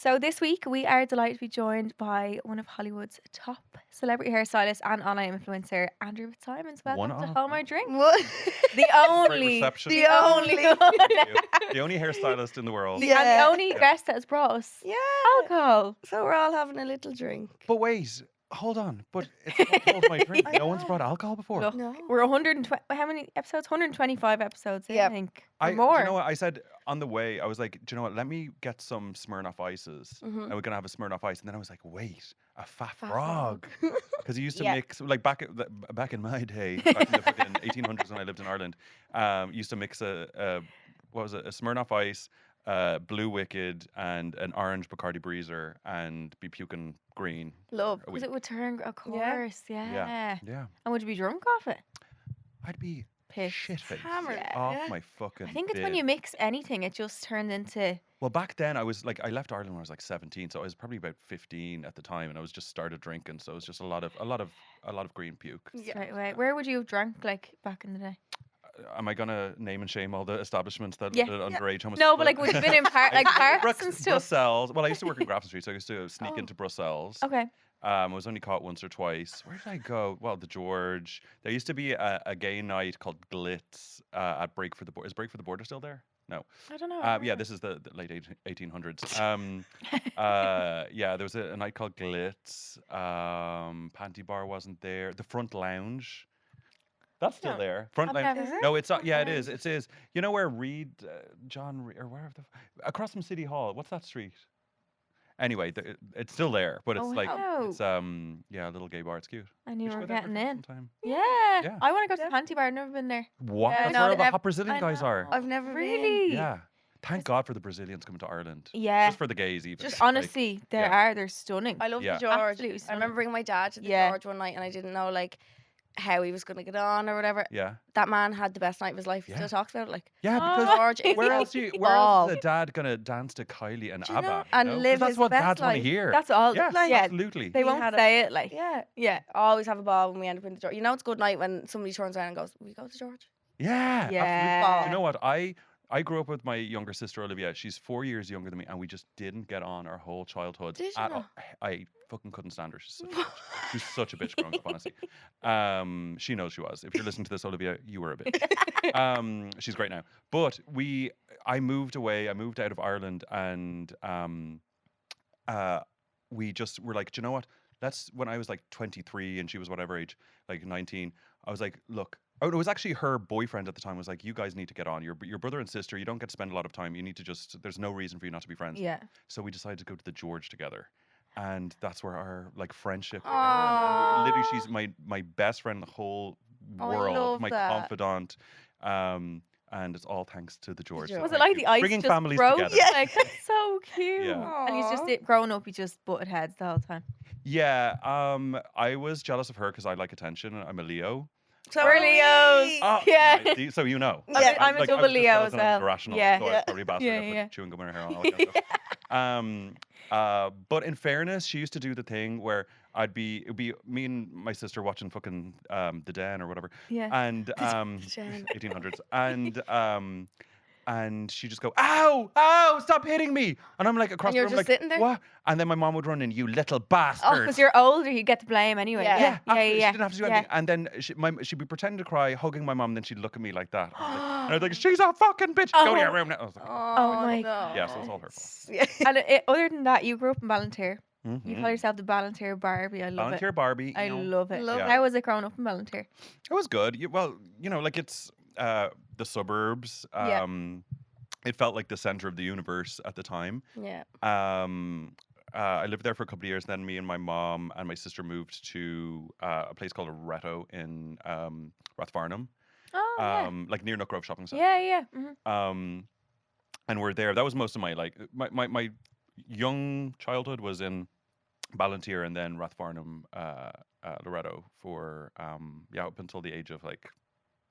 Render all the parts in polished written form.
So this week we are delighted to be joined by one of Hollywood's top celebrity hairstylists and online influencer, Andrew Fitzsimons. Welcome to Hold My Drink. What? The only, reception. the only, one. The only hairstylist in the world. and the only guest that has brought us Yeah. alcohol. So we're all having a little drink. But wait, hold on. But it's not Hold My Drink. No one's brought alcohol before. Look, No. we're 120. How many episodes? 125 episodes. I Yep. think. I, Or more. Do you know what I said on the way? I was like, do you know what? Let me get some Smirnoff ices, and we're gonna have a Smirnoff ice. And then I was like, wait, a fat frog, because he used to Yeah. mix back in my day, back in the fucking 1800s when I lived in Ireland. Used to mix a Smirnoff Ice, Blue Wicked, and an orange Bacardi Breezer, and be puking green. Love. a Was week. it with turn? Of Yeah. course, yeah. Yeah, And would you be drunk off it? I'd be Pissed. shit-faced Hammered. Yeah. off Yeah. my fucking. I think it's when bib. you mix anything, it just turns into. Well, back then I was like, I left Ireland when I was like 17, so I was probably about 15 at the time, and I was just started drinking, so it was just a lot of green puke. Yeah. Straight away. Where would you have drank like back in the day? Am I gonna name and shame all the establishments that Yeah. underage homosexuals? No, but like would you have been in like parks and stuff? Brussels. Well, I used to work in Grafton Street, so I used to sneak Oh. into Brussels. Okay. I was only caught once or twice. Where did I go? Well, the George. There used to be a gay night called Glitz at Break for the Border. Is Break for the Border still there? No. I don't know. Yeah, this is the late 1800s. Yeah, there was a night called Glitz. Panty Bar wasn't there. The Front Lounge. That's still No, there. Front I've Lounge. never heard No, it's not. Front Yeah, it Lounge. is. It is. You know where John Reed, or where across from City Hall. What's that street? Anyway, it's still there, but it's Oh, like wow. it's yeah, a little gay bar. It's cute. I knew We we should were go there getting for in. sometime. Yeah. Yeah. I want to go to the panty bar. I've never been there. What? Yeah, That's no, where all the they've- hot Brazilian I guys are. know. I've never been. Really? Yeah. Thank God for the Brazilians coming to Ireland. Yeah. Just for the gays, even. Just Like, honestly, they're stunning. I love Yeah. the George. Absolutely I stunning. remember bringing my dad to the Yeah. George one night, and I didn't know like how he was going to get on or whatever. yeah. That man had the best night of his life. He Yeah. still talks about it. Like Yeah, Oh. because George is where a else is ball. the dad gonna dance to Kylie and Do you ABBA? know? And 'Cause live that's his what best dads want to life. hear. That's all. yeah, like- absolutely. They He won't had a- say it like. yeah. Yeah. Always have a ball when we end up in the George. You know it's a good night when somebody turns around and goes, "We go to George." Yeah, Yeah. absolutely. You know what? I grew up with my younger sister Olivia. She's 4 years younger than me, and we just didn't get on our whole childhood. Did you at not? all. I fucking couldn't stand her. She's such a bitch growing up, honestly. She knows she was. If you're listening to this, Olivia, you were a bitch. She's great now. But I moved away. I moved out of Ireland, and we just were like, do you know what? When I was like 23 and she was whatever age, like 19, I was like, look. Oh, it was actually her boyfriend at the time was like, you guys need to get on. Your brother and sister, you don't get to spend a lot of time. You need to there's no reason for you not to be friends. Yeah. So we decided to go to the George together. And that's where our like friendship began. Aw. And literally she's my best friend in the whole Oh, I world, love my that. confidant. And it's all thanks to the George. George. So Was it thank like you. the ice Bringing just families broke? together. Yeah. Like that's so cute. Yeah. And he's Aw. just growing up. He just butted heads the whole time. Yeah, I was jealous of her because I like attention. I'm a Leo. So We're are we. Leos. Oh, Yeah. nice. See, so you know. Yeah. I'm a Like, I double was just Leo jealous as and I was well. irrational, Yeah. so I was probably a bastard. Yeah, I put yeah. chewing gum in her hair and all that kind of stuff. But in fairness, she used to do the thing where it'd be me and my sister watching fucking The Den or whatever, Yeah. and Den. 1800s, and she just go, ow, stop hitting me, and I'm like across And the you're room just like, sitting there? what? And then my mom would run in, you little Oh, bastard. because you're older, you get the blame anyway. Yeah. Yeah. Absolutely. Yeah. She didn't have to do yeah. anything. And then she'd be pretending to cry, hugging my mom, and then she'd look at me like that. And I was like, she's a fucking bitch. Go to your Oh. room now. I was like, Oh, my no. yeah, so it's all her fault. Yeah. And other than that, you grew up in Ballantyre. You Mhm. call yourself the Ballantyre Barbie. I love Volunteer Barbie. it. I you know. love it. Love it. How was it growing up in Ballantyre? It was good. Well, like it's the suburbs. Yeah. It felt like the center of the universe at the time. Yeah. I lived there for a couple of years. Then me and my mom and my sister moved to a place called Aretto in Rathfarnham, Oh, yeah. like near Nook Grove Shopping Centre. Yeah, yeah. Mhm. And we're there. That was most of my my young childhood was in Ballantyre and then Rathfarnham, Loretto for up until the age of like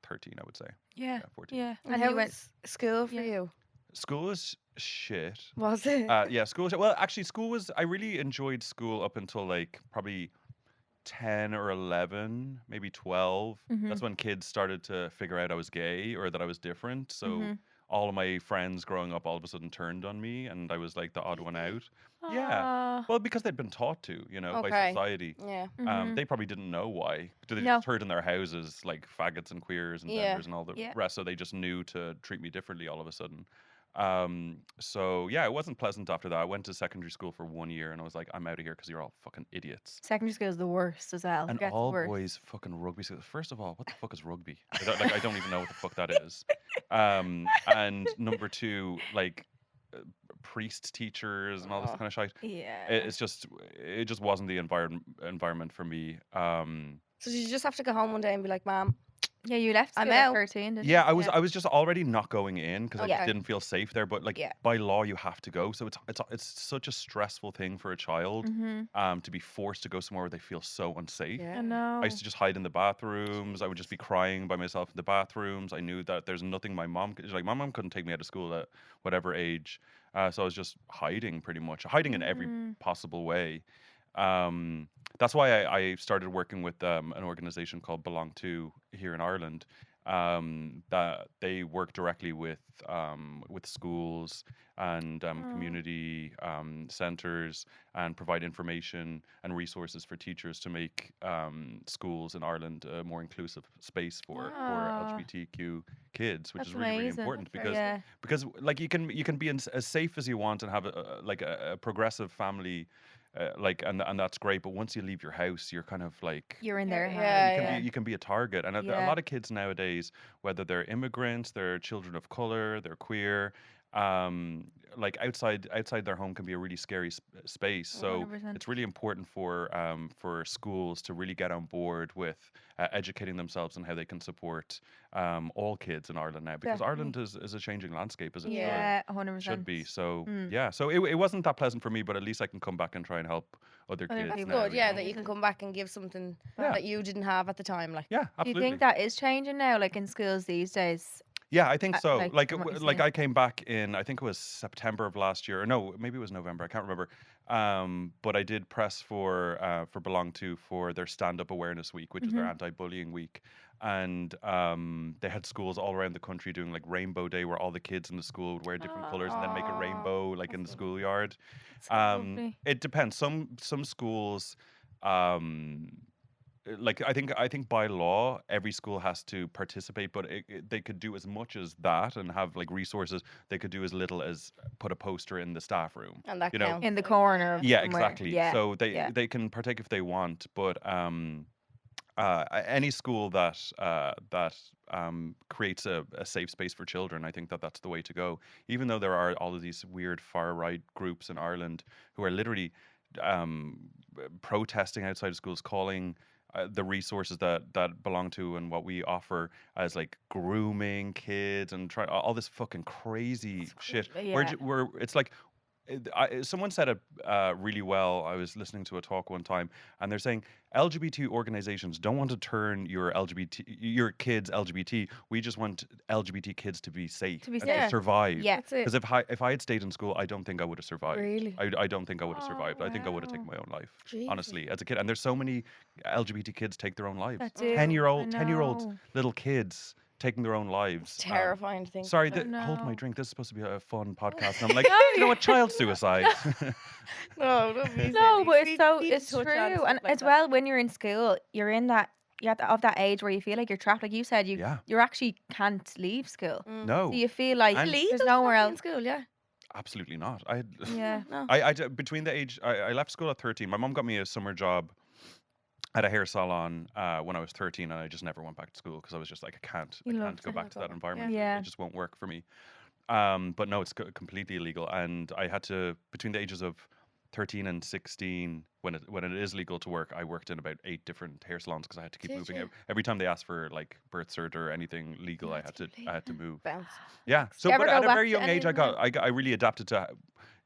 13, I would say. Yeah. Yeah, 14. Yeah. And how was school for Yeah. you? School was shit. Was it? Yeah, school was shit. Well, actually, I really enjoyed school up until like probably 10 or 11, maybe 12. Mhm. That's when kids started to figure out I was gay or that I was different. So Mhm. all of my friends growing up all of a sudden turned on me, and I was like the odd one out. Yeah. Aw. Well, because they'd been taught to, by Okay. society. Yeah. They probably didn't know why. They No. just heard in their houses like faggots and queers and Yeah. benders and all the Yeah. rest, so they just knew to treat me differently all of a sudden. So yeah, it wasn't pleasant after that. I went to secondary school for 1 year, and I was like, I'm out of here because you're all fucking idiots. Secondary school is the worst as well. And Forget the all worst. boys fucking rugby school. First of all, what the fuck is rugby? I don't even know what the fuck that is. And number two, like priest teachers and all this Oh. kind of shit. Yeah. It just wasn't the environment for me. So did you just have to go home one day and be like, Mom, Yeah, you left I'm school at out. 13, didn't Yeah, you? I was just already not going in because I just Okay. didn't feel safe there. But like Yeah. by law, you have to go. So it's such a stressful thing for a child to be forced to go somewhere where they feel so unsafe. Yeah. I know. I used to just hide in the bathrooms. I would just be crying by myself in the bathrooms. I knew that there's nothing my mom couldn't take me out of school at whatever age. So I was just hiding pretty much, hiding in every possible way. That's why I started working with an organization called Belong To here in Ireland. That they work directly with schools and community centres and provide information and resources for teachers to make schools in Ireland a more inclusive space for LGBTQ kids, which That's is really, really amazing. important That's very because Yeah. because like you can be as safe as you want and have a progressive family. And that's great, but once you leave your house, you're kind of like You're in their Yeah, hands. you can be a target, and a Yeah. lot of kids nowadays, whether they're immigrants, they're children of color, they're queer, like outside their home can be a really scary space. So 100%. it's really important for schools to really get on board with educating themselves on how they can support all kids in Ireland now, because Ireland is a changing landscape, as it Yeah, 100%. should be. So Mm. yeah, so it wasn't that pleasant for me, but at least I can come back and try and help other Other kids. people. now, Good, yeah, know? that you can come back and give something Yeah. that you didn't have at the time. Like, Yeah, Do you absolutely. think that is changing now, like in schools these days? Yeah, I think so. like, from what you're Like saying? I came back in, I think it was September of last year, or no, maybe it was November. I can't remember. But I did press for Belong To for their Stand Up Awareness Week, which is their anti-bullying week, and they had schools all around the country doing like Rainbow Day, where all the kids in the school would wear different colors and then make a rainbow like in the schoolyard. So lovely. It depends. Some schools. Like I think by law every school has to participate, but they could do as much as that and have like resources. They could do as little as put a poster in the staff room. and that You know, counts. In the corner of Yeah, somewhere. exactly. Yeah. So yeah. they can partake if they want, but any school that creates a safe space for children, I think that's the way to go. Even though there are all of these weird far right groups in Ireland who are literally protesting outside of schools, calling the resources that Belong To and what we offer as like grooming kids and try all this fucking crazy shit. Yeah. Where it's like someone said it really well. I was listening to a talk one time, and they're saying LGBT organizations don't want to turn your kids LGBT. We just want LGBT kids to be safe, To be and safe. to survive. Yeah. That's it. Because if I had stayed in school, I don't think I would have survived. Really? I don't think I would have Oh, survived. I think I would have taken wow. my own life. Jesus. Honestly, as a kid, and there's so many LGBT kids take their own lives. That do. 10-year-old I know. little kids taking their own lives. Terrifying thing. Sorry, I hold my know. drink. This is supposed to be a fun podcast. And I'm like, you know what? Child suicide. No, don't be No, silly. but We it's so need to it's touch true, on stuff and like as that. well when you're in school, you're in that of that age where you feel like you're trapped. Like you said, Yeah. you actually can't leave school. No, So you feel like And- there's nowhere in else. school, yeah. absolutely not. I Yeah. No. between the age I left school at 13. My mom got me a summer job at a hair salon when I was 13, and I just never went back to school because I was just like, I can't You go loved it. back to that environment. Yeah. It just won't work for me. But no, it's completely illegal, and I had to, between the ages of 13 and 16, when it is legal to work, I worked in about 8 different hair salons because I had to keep Did moving you? out. Every time they asked for like birth cert or anything legal, I had to move. Bounce. Yeah. So, you ever but go at a back very to young age, anything I really adapted to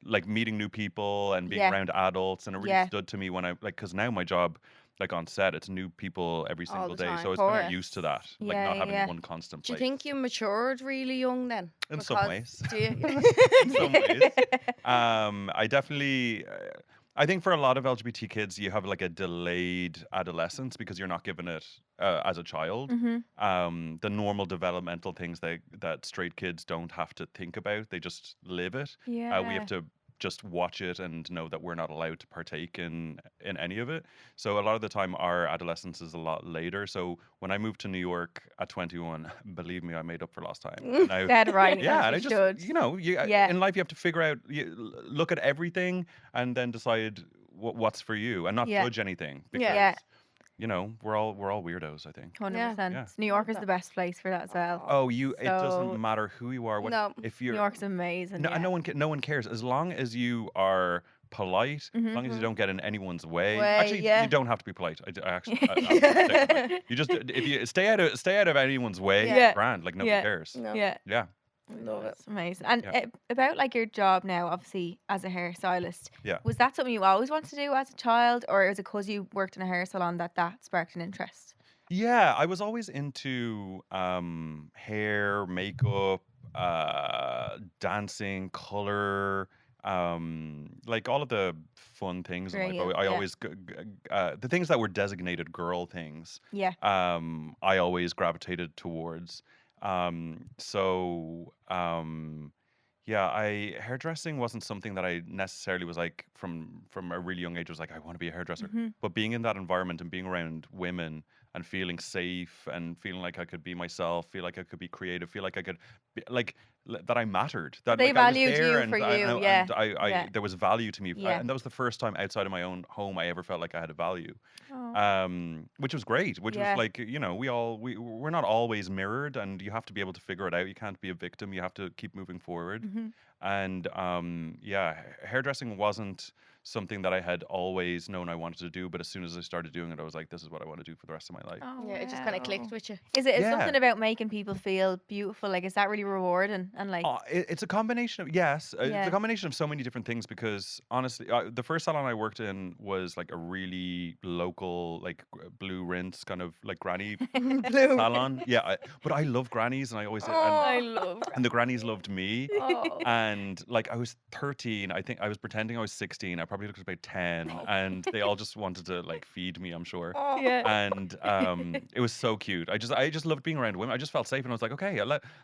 like meeting new people and being Yeah. around adults, and it really Yeah. stood to me when I like, because now my job, like on set, it's new people every All single the day, time. so I was Of kind of course. used to that, like Yeah, not having yeah. one constant Do you place. think you matured really young then? In some Because- ways. Do you? In some ways. I definitely I think for a lot of LGBT kids, you have like a delayed adolescence because you're not given it as a child. The normal developmental things that straight kids don't have to think about, they just live it. Yeah. We have to just watch it and know that we're not allowed to partake in any of it. So a lot of the time, our adolescence is a lot later. So when I moved to New York at 21, believe me, I made up for lost time. And Dead right. yeah, and you I just, should. in life you have to figure out, look at everything, and then decide what's for you, and not judge anything. Because, we're all weirdos, I think. 100%. Yeah. New York is the best place for that as well. Oh, it doesn't matter who you are. If you're New York's amazing. no one cares as long as you are polite, as long as you don't get in anyone's way. Actually, you don't have to be polite. You just if you stay out of anyone's way, grand. Like nobody cares. No. Yeah. Love it. It's amazing. And about like your job now, obviously as a hairstylist. Yeah. Was that something you always wanted to do as a child, or is it because you worked in a hair salon that sparked an interest? Yeah, I was always into hair, makeup, dancing, color, like all of the fun things in life. I always the things that were designated girl things. Yeah. I always gravitated towards. Hairdressing wasn't something that I necessarily was like from a really young age. Was like I want to be a hairdresser, but being in that environment and being around women and feeling safe and feeling like I could be myself, feel like I could be creative, feel like I could be like that I mattered. That they like, I was valued there you and for you, and I there was value to me, Yeah. and that was the first time outside of my own home I ever felt like I had a value. Oh. Which was great. Which Yeah. was like we're not always mirrored, and you have to be able to figure it out. You can't be a victim. You have to keep moving forward. And hairdressing wasn't something that I had always known I wanted to do, but as soon as I started doing it, I was like, this is what I want to do for the rest of my life. Oh, Yeah, it just kind of clicked wow. with you. Is it Yeah. something about making people feel beautiful? Like, is that really rewarding? And like, It's a combination of it's Yeah. a combination of so many different things, because honestly, the first salon I worked in was like a really local, like blue rinse kind of like granny Blue. salon. Yeah, but I love grannies, and I always I love. and the grannies loved me. Oh. And like I was 13, I think I was pretending I was 16. I probably looked about 10, and they all just wanted to like feed me, I'm sure. Oh. Yeah. And it was so cute. I just loved being around women. I just felt safe, and I was like, okay,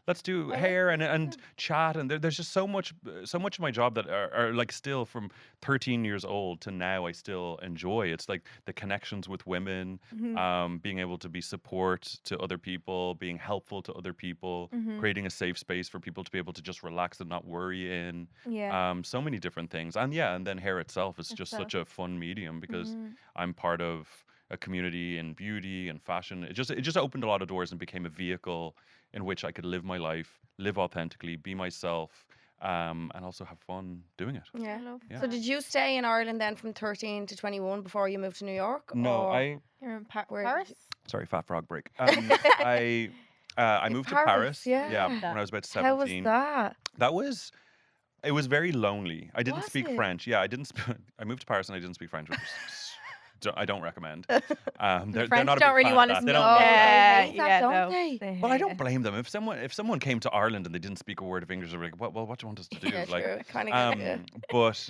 let's do hair and chat. And there's just so much of my job that are like still from 13 years old to now I still enjoy. It's like the connections with women, being able to be support to other people, being helpful to other people, creating a safe space for people to be able to just relax and not worry in. Yeah. So many different things. And then hair itself is just such a fun medium, because I'm part of a community in beauty and fashion. It just opened a lot of doors and became a vehicle in which I could live my life, live authentically, be myself, and also have fun doing it. Yeah. Yeah. So did you stay in Ireland then from 13 to 21 before you moved to New York? No, or- You're in Where did Paris? you- sorry, fat frog break. I moved to Paris. yeah. When I was about How was 17. that? It was very lonely. I didn't Was speak it? French. Yeah, I moved to Paris and I didn't speak French, which I don't recommend. They're French not a don't big really fan want of to that. They know. don't like that. They hate that, don't they? Well, I don't blame them. If someone came to Ireland and they didn't speak a word of English, they're like, well, what do you want us to do? Yeah, Like, true. Kind of get it. but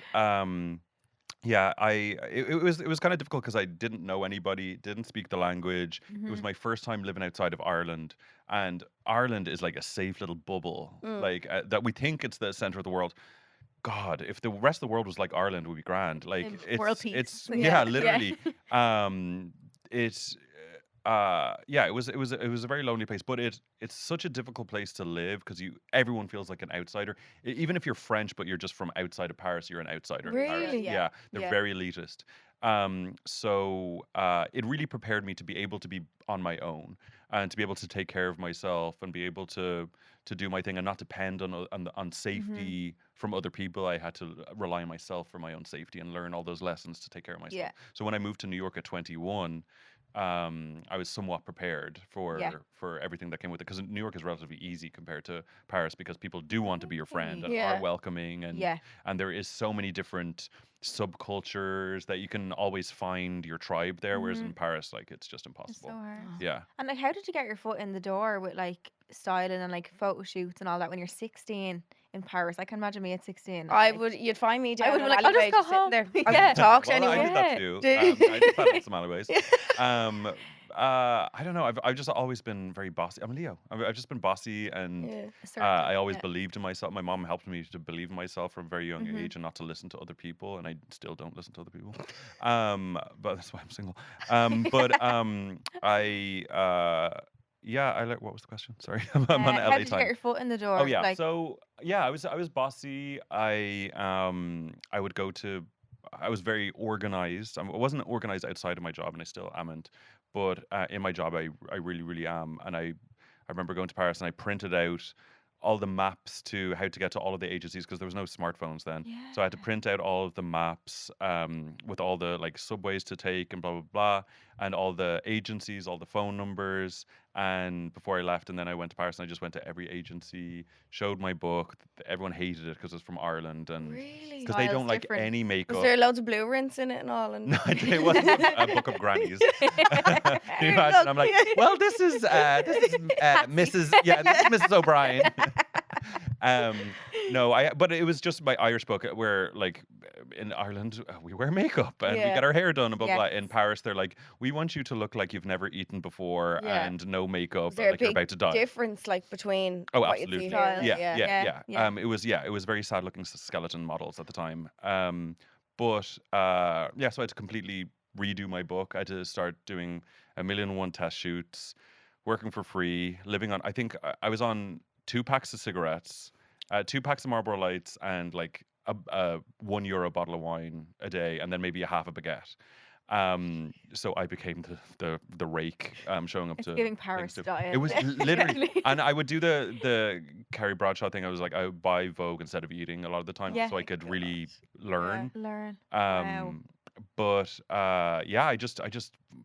it was kind of difficult because I didn't know anybody, didn't speak the language. It was my first time living outside of Ireland, and Ireland is like a safe little bubble, like that we think it's the center of the world. God, if the rest of the world was like Ireland, it would be grand. Like World peace. it's Yeah. literally. It's it was a very lonely place, but it's such a difficult place to live because everyone feels like an outsider. Even if you're French, but you're just from outside of Paris, you're an outsider. in Paris. Really? Yeah, they're Yeah. very elitist. So it really prepared me to be able to be on my own and to be able to take care of myself and be able to do my thing and not depend on safety from other people. I had to rely on myself for my own safety and learn all those lessons to take care of myself. Yeah. So when I moved to New York at 21, I was somewhat prepared for everything that came with it, because New York is relatively easy compared to Paris, because people do want to be your friend and Yeah. are welcoming, and there is so many different subcultures that you can always find your tribe there, whereas in Paris, like, it's just It's impossible. so hard. Yeah. And like, how did you get your foot in the door with like styling and like photo shoots and all that when you're 16? in Paris. I can imagine me at 16. You'd find me down I would be an like, I'll just alleyway go sitting home. there. I Yeah. wouldn't talk to Well, I anyone. did that too. Yeah. I did that in some alleyways. I don't know. I've just always been very bossy. I'm a Leo. I've just been bossy, and I always believed in myself. My mom helped me to believe in myself from a very young age and not to listen to other people. And I still don't listen to other people. But that's why I'm single. I like. What was the question? Sorry, I'm on LA how did you time. get your foot in the door? Oh yeah. Like, So yeah, I was bossy. I would go to. I was very organized. I wasn't organized outside of my job, and I still amn't. But in my job, I really really am. And I remember going to Paris, and I printed out all the maps to how to get to all of the agencies because there was no smartphones then. So I had to print out all of the maps with all the like subways to take and blah blah blah, and all the agencies, all the phone numbers. And before I left, and then I went to Paris, and I just went to every agency, showed my book. Everyone hated it because it's from Ireland, and Really? because they don't like different. any makeup. Was there loads of blue rinse in it and all? And No, it wasn't a book of grannies. Can you imagine? I'm like, well, this is Mrs. Yeah, this is Mrs. O'Brien. No, but it was just my Irish book where, like, in Ireland, we wear makeup and we get our hair done and blah, blah, blah. In Paris, they're like, we want you to look like you've never eaten before and no makeup, Was there like a you're big about to die. difference, like, between Oh, what you'd absolutely. see here? Yeah. It was very sad looking skeleton models at the time. So I had to completely redo my book. I had to start doing 1,000,001 test shoots, working for free, living on, I think I was on 2 packs of cigarettes, 2 packs of Marlboro Lights, and like a €1 bottle of wine a day, and then maybe a half a baguette. So I became the rake, showing up it's to giving Paris things diet. It was literally, and I would do the Carrie Bradshaw thing. I was like, I would buy Vogue instead of eating a lot of the time, so I could really learn. Wow. I just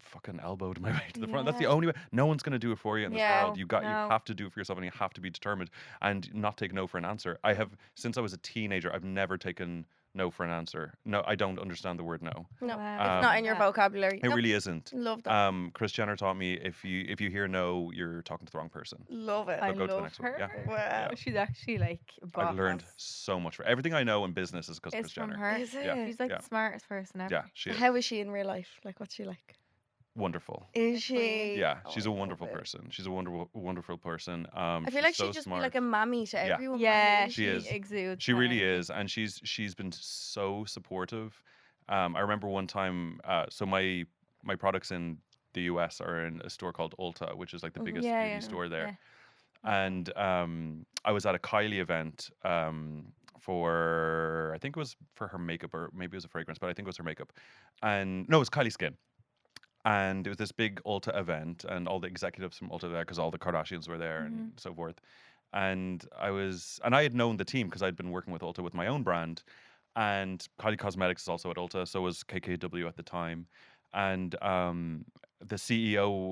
fucking elbowed my way to the front. That's the only way. No one's gonna do it for you in this world. You have to do it for yourself, and you have to be determined and not take no for an answer. I have, since I was a teenager, I've never taken no for an answer. No, I don't understand the word no. No, it's not in your vocabulary. It really isn't. Love that. Kris Jenner taught me if you hear no, you're talking to the wrong person. Love it. I Go to the love next one. her. Yeah. Wow. Yeah. She's actually like a boss. I've learned so much. Everything I know in business is because of It's Kris from Jenner. her. Is it? Yeah. She's like the smartest person ever. Yeah, she is. How is she in real life? Like, what's she like? Wonderful. Is she? Yeah, Oh, she's I a love wonderful it. person. She's a wonderful person. I feel she's like so she'd just smart. be like a mammy to Yeah. everyone. Yeah, She is. exudes. She really that. is, and she's been so supportive. I remember one time. So my products in the US are in a store called Ulta, which is like the biggest beauty store there. And I was at a Kylie event for, I think it was for her makeup, or maybe it was a fragrance, but I think it was her makeup. And no, it was Kylie Skin. And it was this big Ulta event, and all the executives from Ulta there, because all the Kardashians were there and so forth. And I had known the team because I'd been working with Ulta with my own brand. And Kylie Cosmetics is also at Ulta, so was KKW at the time. And the CEO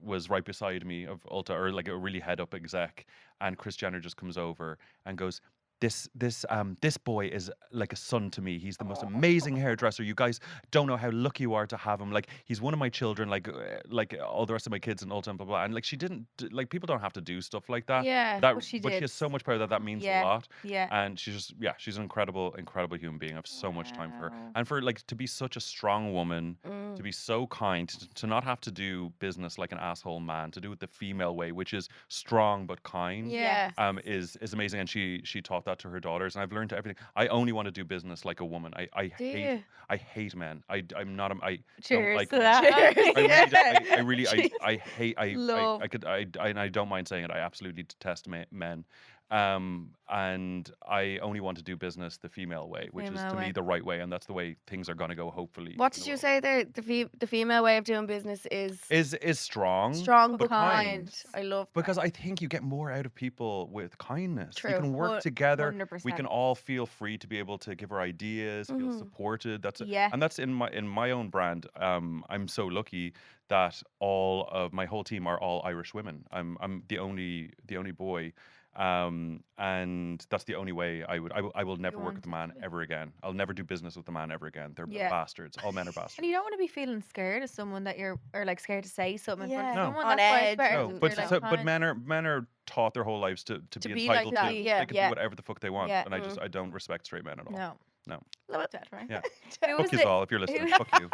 was right beside me of Ulta, or like a really head up exec. And Kris Jenner just comes over and goes, this boy is like a son to me. He's the most amazing hairdresser. You guys don't know how lucky you are to have him. Like, he's one of my children, like all the rest of my kids in Ulta and blah blah. And like, she didn't, like, people don't have to do stuff like that. Yeah, but she she did. has so much power that means a lot. Yeah. And she's an incredible human being. I have so much time for her, and for like to be such a strong woman, to be so kind, to not have to do business like an asshole man, to do it the female way, which is strong but kind. Yeah. Is amazing, and she taught that to her daughters, and I've learned everything. I only want to do business like a woman. I hate men. I'm not. I Cheers don't like to men. that. I really hate. I don't mind saying it. I absolutely detest men. And I only want to do business the female way, which is to me the right way, and that's the way things are going to go. Hopefully. What did you say there? The female way of doing business is strong, but kind. I love that. Because I think you get more out of people with kindness. True. We can work together. 100%. We can all feel free to be able to give our ideas, feel supported. That's and that's in my own brand. I'm so lucky that all of my whole team are all Irish women. I'm the only boy. And that's the only way I will never work want with a it man to be. ever again. I'll never do business with a man ever again. They're Yeah. bastards. All men are bastards. And you don't want to be feeling scared of someone that you're, or like scared to say something in front of Yeah. No. someone. On That's why edge it's better. No, and but you're like, so kind. men are taught their whole lives to To be be like entitled that, to. yeah. They can Yeah. do whatever the fuck they want, Yeah. and I don't respect straight men at all. No. No. Love it. Dead, right? Yeah. Who was Fuck you the- all if you're listening. who- Fuck you.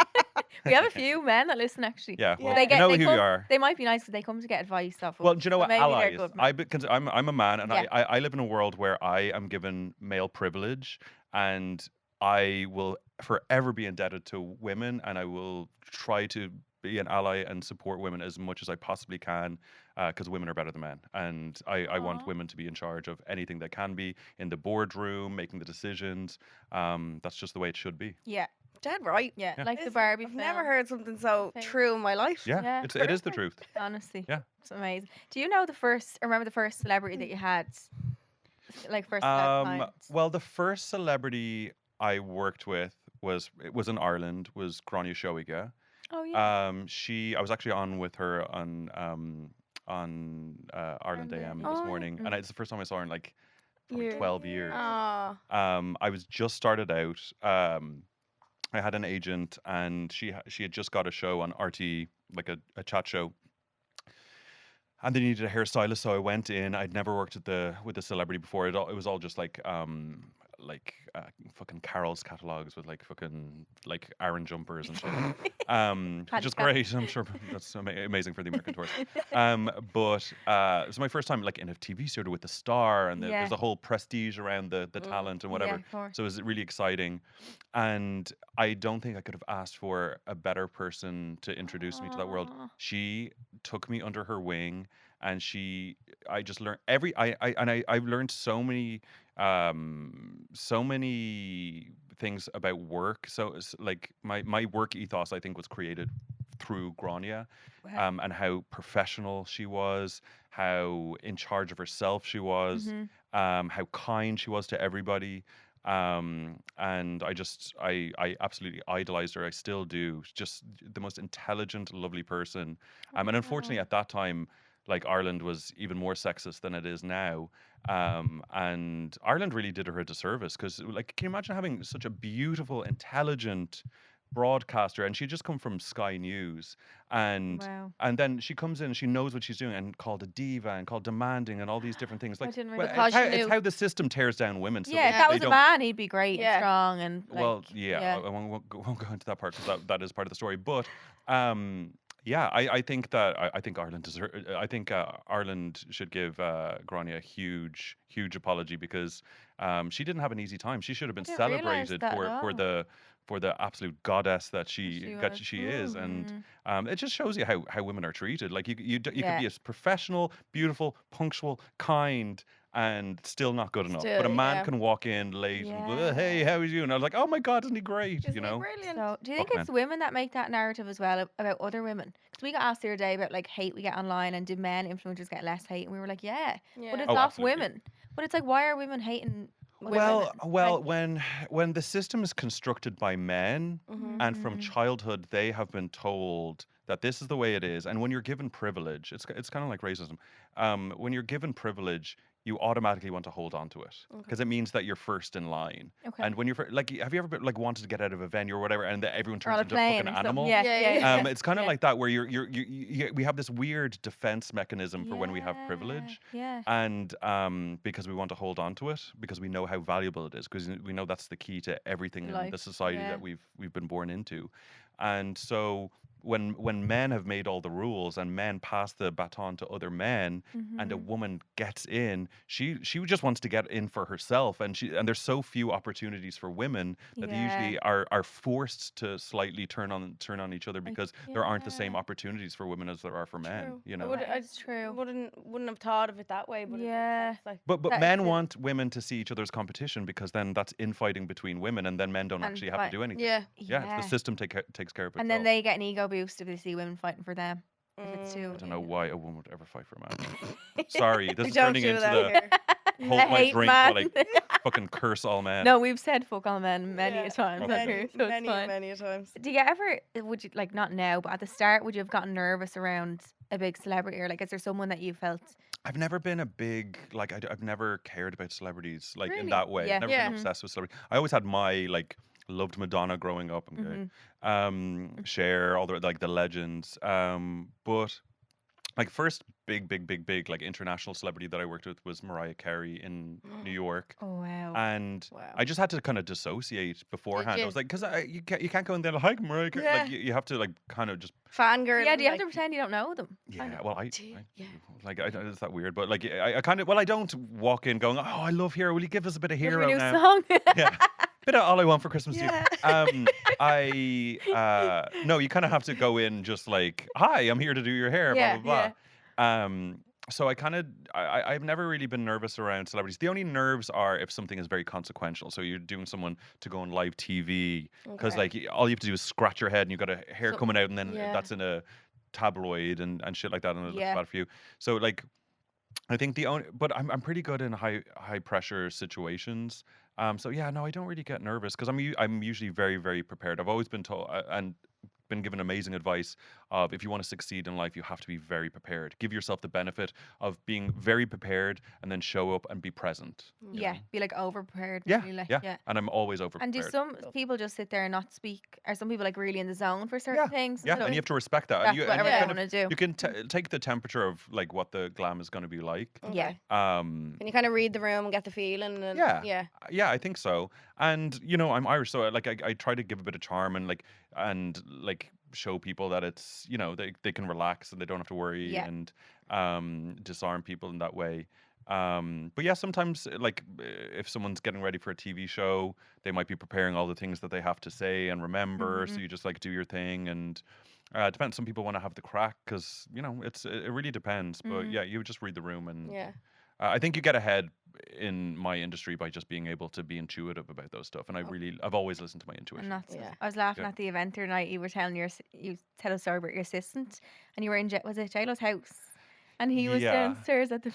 We have a few men that listen actually. Yeah. Yeah. Well, They you get- know they who come- you are. They might be nice because they come to get advice off. Well, do you know so what? maybe they're Allies. good men. Because I'm a man, and Yeah. I live in a world where I am given male privilege, and I will forever be indebted to women, and I will try to be an ally and support women as much as I possibly can, because women are better than men, and I want Aw. women to be in charge of anything they can be in the boardroom, making the decisions. That's just the way it should be. Yeah, Dead right. yeah, Yeah. like the It's- Barbie I've film. never heard something so Thing. true in my life. Yeah, Yeah. it is the truth. Honestly, Yeah. it's amazing. Do you know remember the first celebrity that you had? Like first client? Well, the first celebrity I worked with was in Ireland, was Grania Shoiga. Oh yeah. I was actually on with her on Ireland AM AM. this Oh, morning, yeah. and it's the first time I saw her in like probably Years. 12 years. Ah. I was just started out. I had an agent, and she had just got a show on RT, like a chat show. And they needed a hairstylist, so I went in. I'd never worked with a celebrity before. It was all just like fucking Carol's catalogs with like fucking like Aaron jumpers and shit. Which is great. I'm sure that's amazing for the American tourists. But it was my first time like in a TV studio with the star, and Yeah. there's a whole prestige around the talent and whatever. Yeah, of course. So it was really exciting, and I don't think I could have asked for a better person to introduce me to that world. Aw. She took me under her wing, and I just learned I've learned so many things about work. So it's like my work ethos, I think, was created through Grania, Wow. and how professional she was, how in charge of herself she was, Mhm. how kind she was to everybody. And I absolutely idolized her. I still do. Just the most intelligent, lovely person. And unfortunately, Wow. at that time, like Ireland was even more sexist than it is now. And Ireland really did her a disservice, because, like, can you imagine having such a beautiful, intelligent broadcaster, and she just come from Sky News, and Wow. and then she comes in and she knows what she's doing, and called a diva and called demanding and all these different things. I Like, didn't well, really- Because she it's knew. how the system tears down women. So Yeah, if they- that they was a don't- man, he'd be great Yeah. and strong and like, well, yeah, I won't go into that part, because that is part of the story. But yeah, I think that I think Ireland Ireland should give Grania a huge apology, because she didn't have an easy time. She should have been I didn't realise celebrated that at for the absolute goddess that she she is, and Mhm. it just shows you how women are treated. Like, you could Yeah. be as professional, beautiful, punctual, kind, and still not good enough. But a Still, man yeah. can walk in late and go, hey, Yeah. how are you? And I was like, oh my God, isn't he great? Isn't You it know? brilliant? So, do you think Fuck it's women that make that narrative as well about other women? Because we got asked the other day about like hate we get online, and do men influencers get less hate? And we were like, yeah, Yeah. but it's Oh, off absolutely. women. But it's like, why are women hating women? Well, Like, when the system is constructed by men, Mhm. and from Mhm. childhood they have been told that this is the way it is, and when you're given privilege, it's kind of like racism. When you're given privilege, you automatically want to hold on to it, Okay. because it means that you're first in line. okay. And when you're like, have you ever been, like, wanted to get out of a venue or whatever, and everyone Or turns on a into a plane fucking or something. animal? Yeah, Yeah, yeah, yeah. yeah. It's kind of Yeah. like that, where we have this weird defense mechanism for when we have privilege. Yeah. And because we want to hold on to it, because we know how valuable it is, because we know that's the key to everything in the Life, society yeah. that we've been born into. And so when men have made all the rules, and men pass the baton to other men, and a Mhm. woman gets in, she just wants to get in for herself, and there's so few opportunities for women that they usually are forced to slightly turn on each other, because there aren't the same yeah. opportunities for women as there are for men. True. You I know. would- That is true. Wouldn't have thought of it that way, but Yeah. it makes sense. Like, But That is men true. want women to see each other's competition, because then that's infighting between women, and then men don't And actually have fight. to do anything. yeah. Yeah, the system takes care of itself. And then they get an ego boost if they see women fighting for them. If it's too. I don't know why a woman would ever fight for a man. Sorry, this is Don't turning do into that the here. hold my Hate drink man. while I fucking curse all men. No, we've said fuck all men many Yeah. a time. Okay. on here, so it's fine. Many a times. Do you ever, would you, like, not now, but at the start, would you have gotten nervous around a big celebrity? Or, like, is there someone that you felt. I've never been a big like I've never cared about celebrities like in Really? that way. Yeah. I've never Yeah. been obsessed with celebrities. I always had my like loved Madonna growing up and Mhm. Cher, all the like the legends. But like first big like international celebrity that I worked with was Mariah Carey in New York. Oh, wow. And Wow. I just had to kind of dissociate beforehand. I you? was like, because you can't go in there like Mariah Carey. Yeah. Like you have to like kind of just Fangirl. Yeah, do you have like, to pretend you don't know them? yeah. Well, yeah. like it's that weird, but like I kind of I don't walk in going, oh, I love Hero. Will you give us a bit of Give Hero me a new now? song. Yeah, bit of All I Want for Christmas Eve. Yeah. No, you kind of have to go in just like, hi, I'm here to do your hair. Yeah, Blah blah blah. So I've never really been nervous around celebrities. The only nerves are if something is very consequential. So you're doing someone to go on live TV because Okay. like all you have to do is scratch your head and you've got a hair So- coming out and then Yeah. that's in a tabloid and shit like that and it looks Yeah. bad for you. So like I think but I'm pretty good in high pressure situations. So yeah, no, I don't really get nervous because I'm usually very very prepared. I've always been told and been given amazing advice of if you want to succeed in life, you have to be very prepared. Give yourself the benefit of being very prepared and then show up and be present. you Yeah, know? be like over prepared. Yeah, Really, yeah, And I'm always over And do prepared. some people just sit there and not speak? Are some people like really in the zone for certain things? Yeah, So and you have to respect that. that's And you, whatever and they you, want kind to do. of, you can take the temperature of like what the glam is going to be like. Yeah. Um, Can you kind of read the room and get the feeling? And, Yeah. Yeah. Yeah, I think so. And you know, I'm Irish, so like I try to give a bit of charm and like show people that it's they can relax and they don't have to worry Yeah. and disarm people in that way. But yeah, sometimes like if someone's getting ready for a TV show, they might be preparing all the things that they have to say and remember. So you just like do your thing and. It depends. Some people want to have the crack because it really depends. But yeah, you just read the room and Yeah. I think you get ahead in my industry by just being able to be intuitive about those stuff. And I've always listened to my intuition. And that's Yeah. I was laughing Yeah. at the event the other night. You were telling you tell a story about your assistant, and you were in was it J-Lo's house, and he was Yeah. downstairs at the.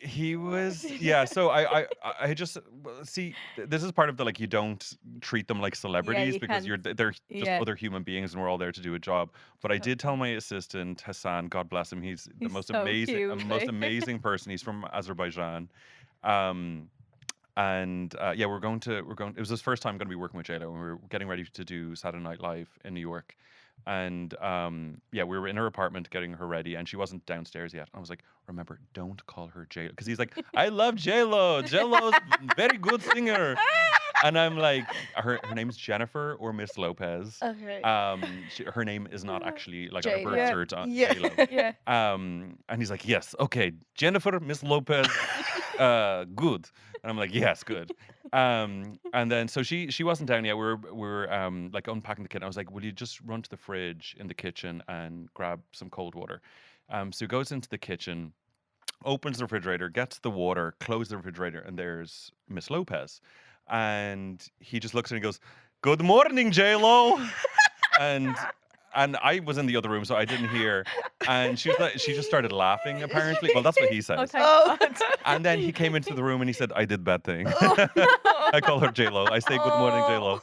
He was, yeah. So I just see. This is part of the like you don't treat them like celebrities you because can't- they're just Yeah. other human beings and we're all there to do a job. But I did tell my assistant Hassan, God bless him, he's the He's most so amazing, cute, most like. amazing person. He's from Azerbaijan, and yeah, we're going. It was his first time going to be working with J-Lo, and we were getting ready to do Saturday Night Live in New York. And yeah, we were in her apartment getting her ready, and she wasn't downstairs yet. I was like, "Remember, don't call her J-Lo," because he's like, "I love J-Lo. J-Lo's very good singer." And I'm like, her name's Jennifer or Miss Lopez. Okay. Her name is not actually like on her J-Lo. birth Yeah. cert. Yeah. J-Lo. Yeah. And he's like, "Yes, okay, Jennifer, Miss Lopez, good." And I'm like, "Yes, good." And then so she wasn't down yet. We were like unpacking the kit. I was like, "Will you just run to the fridge in the kitchen and grab some cold water?" So he goes into the kitchen, opens the refrigerator, gets the water, closes the refrigerator, and there's Miss Lopez. And he just looks at her and goes, "Good morning, J-Lo." and I was in the other room, so I didn't hear. And she just started laughing, apparently. Well, that's what he says. Oh, thank Oh. God. And then he came into the room and he said, "I did bad thing." I call her J-Lo. I say, "Good morning, J-Lo."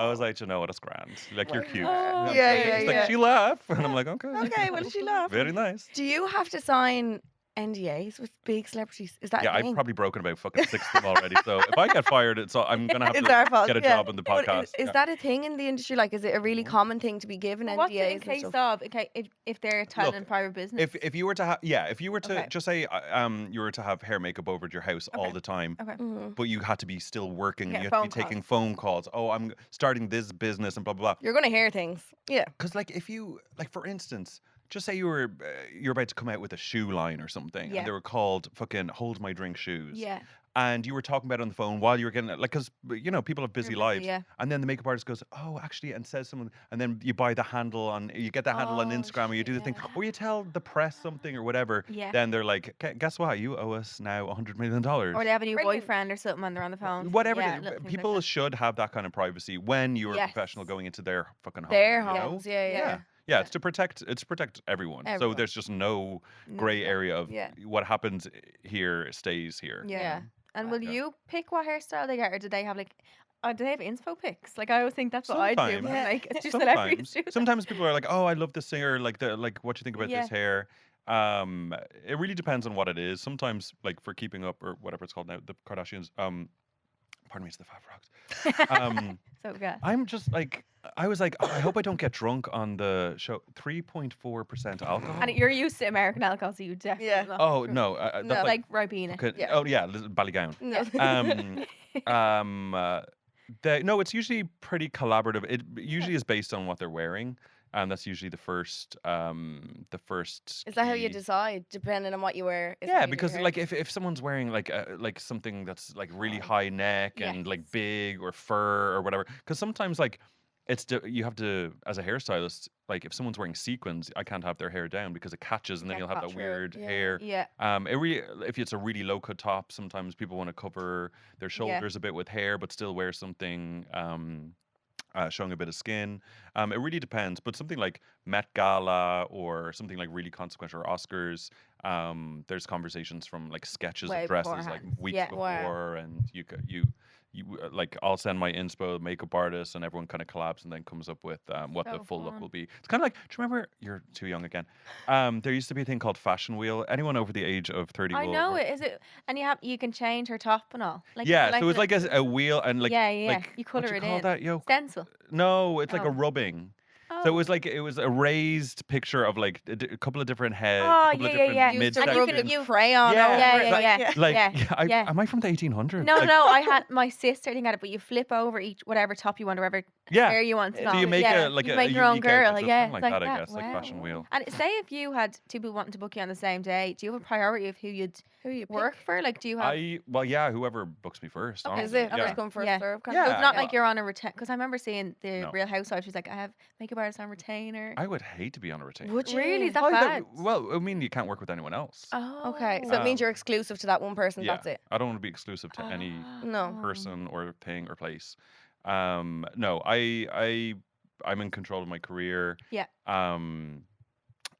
I was like, "You know what? It's grand. Like, you're cute." Oh, Yeah, She's yeah. like, "She laugh." And I'm like, "Okay." Okay, well, she laughed. Very nice. Do you have to sign NDAs with big celebrities? Is that Yeah, a I've thing? probably broken about fucking 6 of them already. So if I get fired, I'm going to have It's to our fault. get a yeah. job in the But podcast. Is Yeah. that a thing in the industry? Like, is it a really common thing to be given What's it NDAs in and case stuff? of? Okay, if they're telling private business. If you were to have Okay. just say you were to have hair makeup over at your house all Okay. the time, Okay. Mhm. but you had to be still working, Yeah, and you had to be phone taking phone calls. Oh, I'm starting this business and blah blah blah. You're going to hear things. Yeah. Because like if you like for instance, just say you're about to come out with a shoe line or something, Yeah. and they were called fucking Hold My Drink shoes. Yeah. And you were talking about it on the phone while you were getting it, like, because people have busy busy, lives, yeah. and then the makeup artist goes, "Oh, actually," and says someone, and then you buy the handle you get the handle on Oh, Instagram, or you do the thing, shit. or you tell the press something or whatever. Yeah. Then they're like, "Guess what? You owe us now $100 million." Or they have a new Brilliant. boyfriend or something and they're on the phone. Whatever. Yeah, little things like People that. should have that kind of privacy when you're a Yes. professional going into their fucking home. Their you know? homes. Yeah. Yeah. Yeah, it's to protect everyone. So Everyone. there's just no gray area of Yeah. what happens here stays here. Yeah. Yeah. And will Yeah. you pick what hairstyle they get, or do they have like? Do they have inspo picks? Like I always think that's what I do. Sometimes. But, Yeah. like it's just celebrities do that. Sometimes people are like, "Oh, I love this singer." Like what do you think about Yeah. this hair? It really depends on what it is. Sometimes, like for Keeping Up or whatever it's called now, the Kardashians. Pardon me, it's the Fab Frogs. So good. I'm just like, I was like, oh, I hope I don't get drunk on the show. 3.4% alcohol. And you're used to American alcohol, so you definitely. Yeah. not Oh drunk. no, No. that's like Ribena. okay, Yeah. oh yeah, Ballygown. No. No, it's usually pretty collaborative. It usually is based on what they're wearing. That's usually the first. Is that how you key. decide, depending on what you wear? is how Yeah, you do because your hair? like if someone's wearing like something that's like really high neck and like Yes. big or fur or whatever, because sometimes like you have to, as a hairstylist, like if someone's wearing sequins, I can't have their hair down because it catches and then Get you'll have caught. that True, weird yeah. hair. Yeah. It really, if it's a really low cut top, sometimes people want to cover their shoulders a bit with hair, but still wear something showing a bit of skin. It really depends. But something like Met Gala or something like really consequential, or Oscars, there's conversations from like sketches Way of dresses like beforehand. weeks Yeah. Wow. before, and you like I'll send my inspo makeup artist, and everyone kind of collabs and then comes up with what the So full look fun. will be. It's kind of like, do you remember? You're too young again. There used to be a thing called Fashion Wheel. Anyone over the age of 30 I will know it. Is it? And you can change her top and all. Like, is yeah, it so it's like a wheel and like yeah. like You what colour do you it call in. that, yo? Stencil. No, it's like a Oh. rubbing. Oh. So it was a raised picture of like a couple of different heads, Oh, a couple yeah, of yeah, different yeah. Used mid to And you rub can- sections. you crayon Yeah. over Yeah, it, yeah, like, yeah. Like, Yeah. am I from the 1800s? No, Like, no. I had my sister thing had it, but you flip over each whatever top you want, or whatever yeah. hair you want. So and So all. you make yeah. a like you a make your own unique girl. outfit, so it's Yeah, kinda like that, I guess, like wow. Fashion Wheel. And say if you had two people wanting to book you on the same day, do you have a priority of who you'd Who you work pick? for? Like, do you have? Well, yeah, whoever books me first. Okay. Is honestly, it Okay. Yeah. first come first Yeah. serve? Yeah. So it's not Yeah. like you're on a retain. Because I remember seeing the No. Real Housewives. She's like, I have makeup artist on retainer. I would hate to be on a retainer. Would you? Really? Is that Oh, bad? well, I mean, you can't work with anyone else. Oh. Okay, so it means you're exclusive to that one person. Yeah, That's it. I don't want to be exclusive to any No. person or thing or place. No, I'm in control of my career. Yeah.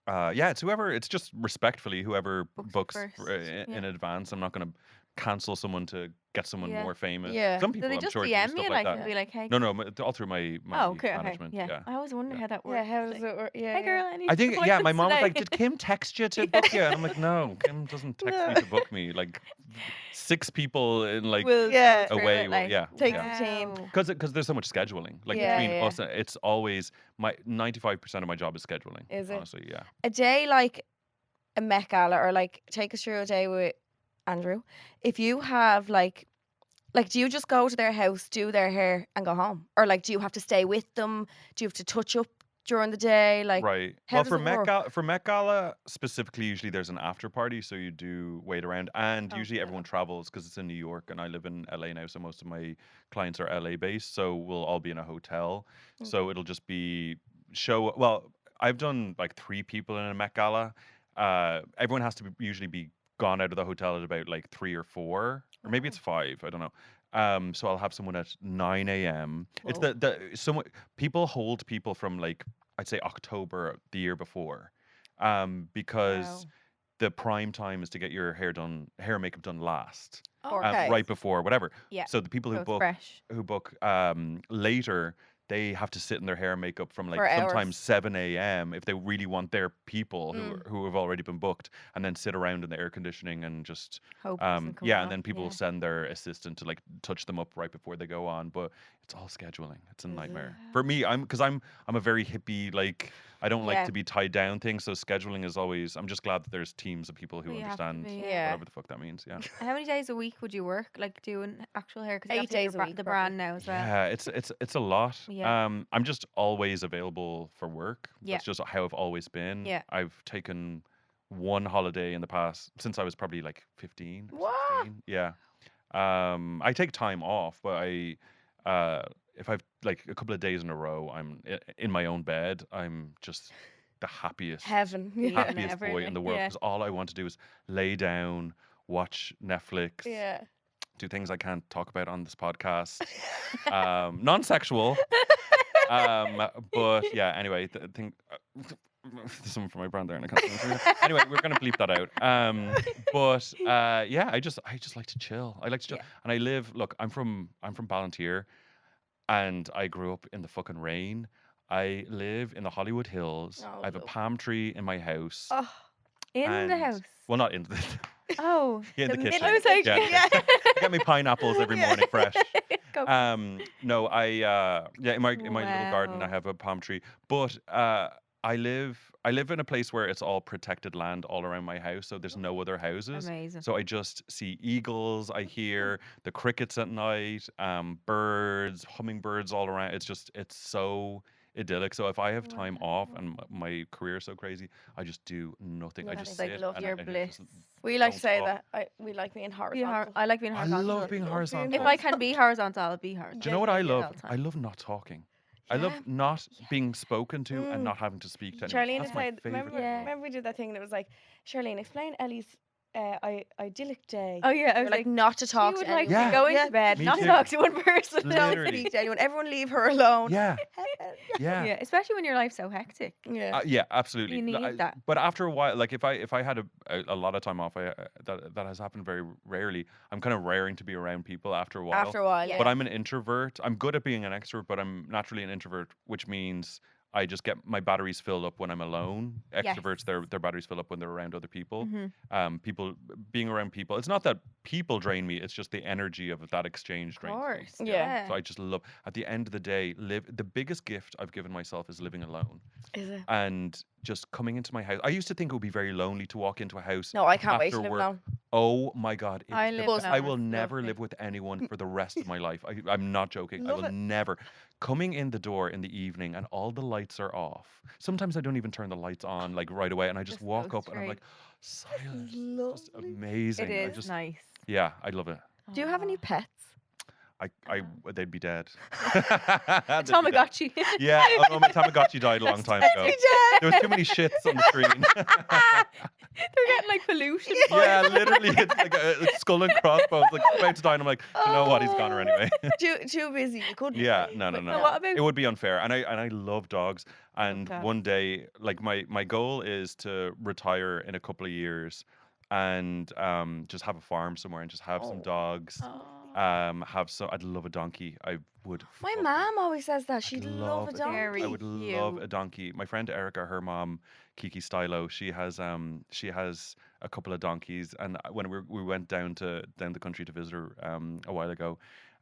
Yeah, it's whoever. It's just respectfully whoever Books books first, in advance. I'm not going to cancel someone to get someone Yeah. more famous. Yeah. Some Do people, they I'm just sure, do DM stuff you like like that. and be like, hey? No, all through my Oh, okay, management. okay. Yeah. I always wondered Yeah. how that works. Yeah, how does like, it work? Yeah. Hey girl, I need I think, yeah, my appointments mom was like, today." did Kim text you to book you? And I'm like, no, Kim doesn't text me to book me. Like 6 people in like We'll Yeah. go through away. it, Well, like, yeah. Take yeah. the team. wow. Because there's so much scheduling. Like Yeah, between yeah. us, it's always my 95% of my job is scheduling. Is it? Honestly, yeah. A day like a Met Gala, or like take us through a day with Andrew. If you have like, do you just go to their house, do their hair, and go home, or like do you have to stay with them? Do you have to touch up during the day? Like, Right. how Well, does for it Met work? Gala, specifically, usually there's an after party, so you do wait around, and Oh, usually yeah. everyone travels because it's in New York, and I live in LA now, so most of my clients are LA based, so we'll all be in a hotel. So it'll just be Well, I've done like 3 people in a Met Gala. Everyone has to usually be gone out of the hotel at about like 3 or 4, or maybe it's 5. I don't know. So I'll have someone at 9 a.m. It's Whoa. people hold people from like, I'd say October the year before, because Wow. the prime time is to get your hair and makeup done last, Okay. right before whatever. Yeah. So the people So who it's book fresh. later, they have to sit in their hair and makeup from like For sometimes hours. 7 a.m. if they really want their people Mm. who have already been booked, and then sit around in the air conditioning and just Hope it doesn't come yeah, and off, then people yeah. will send their assistant to like touch them up right before they go on. But it's all scheduling. It's a Is it? nightmare for me. I'm a very hippie, like I don't like Yeah. to be tied down thing. So scheduling is always. I'm just glad that there's teams of people who Well, you have to understand be, Yeah. whatever the fuck that means. Yeah. How many days a week would you work, like doing actual hair? Because 8 days a week, the probably. brand now as well. Yeah, it's a lot. Yeah. I'm just always available for work. Yeah. That's just how I've always been. Yeah. I've taken one holiday in the past since I was probably like 15, What? 16. Yeah. I take time off, but if I've like a couple of days in a row, I'm in my own bed. I'm just the happiest Heaven. Yeah. happiest Never, boy in the world, yeah. because all I want to do is lay down, watch Netflix, Yeah. do things I can't talk about on this podcast. Non-sexual. But yeah, anyway, I think there's someone from my brand there, and I can't see them. Anyway, we're gonna bleep that out. But yeah, I just like to chill. I like to chill, and I live. Look, I'm from Ballantyre, and I grew up in the fucking rain. I live in the Hollywood Hills. Oh, I have a look. palm tree in my house. Oh, In the and- house. Well, not in the Oh. in the kitchen. I was like, yeah. I get me pineapples every morning fresh. Go. No, I in my little garden I Wow. have a palm tree, but I live in a place where it's all protected land all around my house, so there's no other houses. Amazing. So I just see eagles, I hear the crickets at night, birds, hummingbirds all around. It's so idyllic. So if I have time off and my career is so crazy, I just do nothing. I just Like, sit love and your I bliss. just we like to don't say stop. that we like being horizontal. I like being I horizontal. love being horizontal. If I can be horizontal, I'll be horizontal. Do you know what I Yeah, all love? the time. I love not talking. I love Yeah. not being spoken to Mm. and not having to speak to anyone. Charlene That's my said, favorite. Yeah. remember we did that thing and it was like, Charlene, explain Ellie's idyllic day. Oh yeah, I You're was like, like, not to she talk would to like anyone. Yeah. to go into Yeah. bed, Me not too. talk to one person. Don't Literally. speak to anyone. Everyone leave her alone. Yeah, yeah. Yeah, especially when your life's so hectic. Yeah. Yeah, absolutely. You need that. But after a while, like if I had a lot of time off, that has happened very rarely. I'm kind of raring to be around people after a while. After a while, yeah. But I'm an introvert. I'm good at being an extrovert, but I'm naturally an introvert, which means I just get my batteries filled up when I'm alone. Extroverts, their batteries fill up when they're around other people. Mhm. People being around people. It's not that people drain me. It's just the energy of that exchange Of drains me. course. Yeah. So I just love. At the end of the day, the biggest gift I've given myself is living alone Is it? and just coming into my house. I used to think it would be very lonely to walk into a house. No, I can't wait to after live work. alone. Oh my god! I it's the live best. alone, I will it's never lovely. live with anyone for the rest of my life. I'm not joking. I Love will it. never. Coming in the door in the evening and all the lights are off. Sometimes I don't even turn the lights on like right away, and I just Just walk go up and I'm like, straight. silence, just Lovely. amazing. It I is just, nice. yeah, I love it. Do you have any Aw. pets? They'd be dead. A They'd be dead. Tamagotchi. Yeah, oh, no, my Tamagotchi died a long time ago. There was too many shits on the screen. They're getting like pollution. Yeah, literally, it's like a skull and crossbones, like about to die. And I'm like, you know what? He's gone her anyway. Too busy. You couldn't. Yeah, no. But what about It would be unfair, and I love dogs. And dogs. one day, like my goal is to retire in a couple of years, and just have a farm somewhere and just have some dogs. Have some. I'd love a donkey. I would. My fucking- mom always says that. I'd She'd love a it. donkey. Very I would love cute. a donkey. My friend Erica, her mom, Kiki Stylo, she has a couple of donkeys. And when we went down the country to visit her a while ago,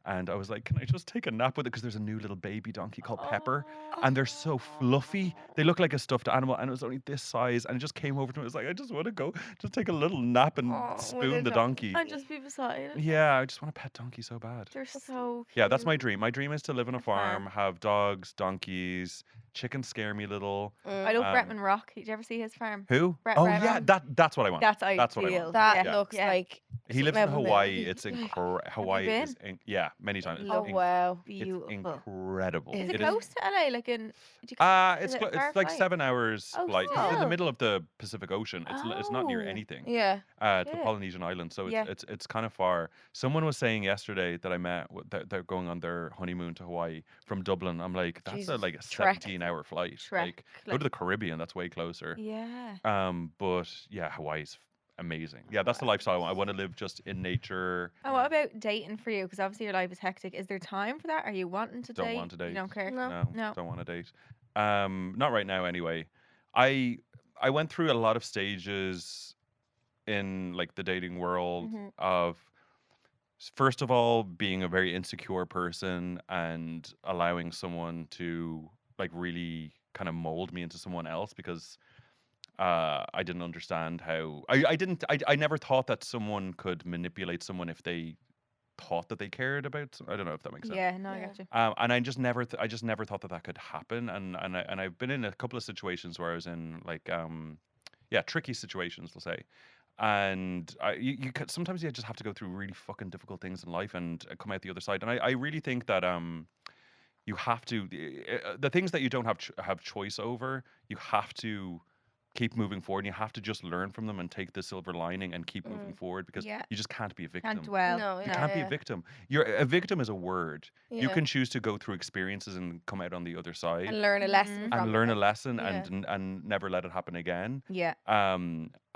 and I was like, can I just take a nap with it? Because there's a new little baby donkey called Pepper, and they're so fluffy. They look like a stuffed animal, and it was only this size. And it just came over to me. I was like, I just want to go, just take a little nap and Oh, with a spoon the donkey. donkey. I'd just be beside it. Yeah, I just want a pet donkey so bad. They're so Yeah, that's my cute. dream. My dream is to live on a farm, have dogs, donkeys. Chickens scare me little. I love Um, Bretman Rock. Did you ever see his farm? Who? Brett oh Redman. yeah, that's what I want. That's That's what I ideal. want. That Yeah. looks Yeah. like. He lives in something I've been- Hawaii. It's incredible. Hawaii been? is yeah, many times. It's Oh Love wow. Beautiful. It's incredible. Is Is it It is- close to LA? Like in? Did you It's Is it a far it's like flight? 7 hours Oh, flight. It's in the still. middle of the Pacific Ocean. It's not near Oh. anything. Yeah. It's the Yeah. Polynesian island, so Yeah. it's kind of far. Someone was saying yesterday that I met that they're going on their honeymoon to Hawaii from Dublin. I'm like, that's Jesus. like a Trek. 17-hour flight. Trek, Like, go like- to the Caribbean. That's way closer. Yeah. But yeah, Hawaii's amazing. Yeah, that's the lifestyle I want. I want to live just in nature. And what about dating for you? Because obviously your life is hectic. Is there time for that? Are you wanting to Don't date? want to date. You don't care. No. No. Don't want to date. Not right now anyway. I went through a lot of stages in like the dating world Mhm. of first of all being a very insecure person and allowing someone to like really kind of mold me into someone else because I didn't understand how I never thought that someone could manipulate someone if they thought that they cared about I don't know if that makes sense. Yeah, no, I Yeah. got you. And I just never thought that could happen and I've been in a couple of situations where I was in like tricky situations, let's say. And sometimes you just have to go through really fucking difficult things in life and come out the other side. And I really think that you have to the things that you don't have choice over, you have to keep moving forward. And you have to just learn from them and take the silver lining and keep moving forward, because Yeah. you just can't be a victim. Can't dwell. No, You can't be a victim. A victim is a word. You Yeah. can choose to go through experiences and come out on the other side And learn a lesson from and learn it. a lesson Yeah. and never let it happen again. Yeah.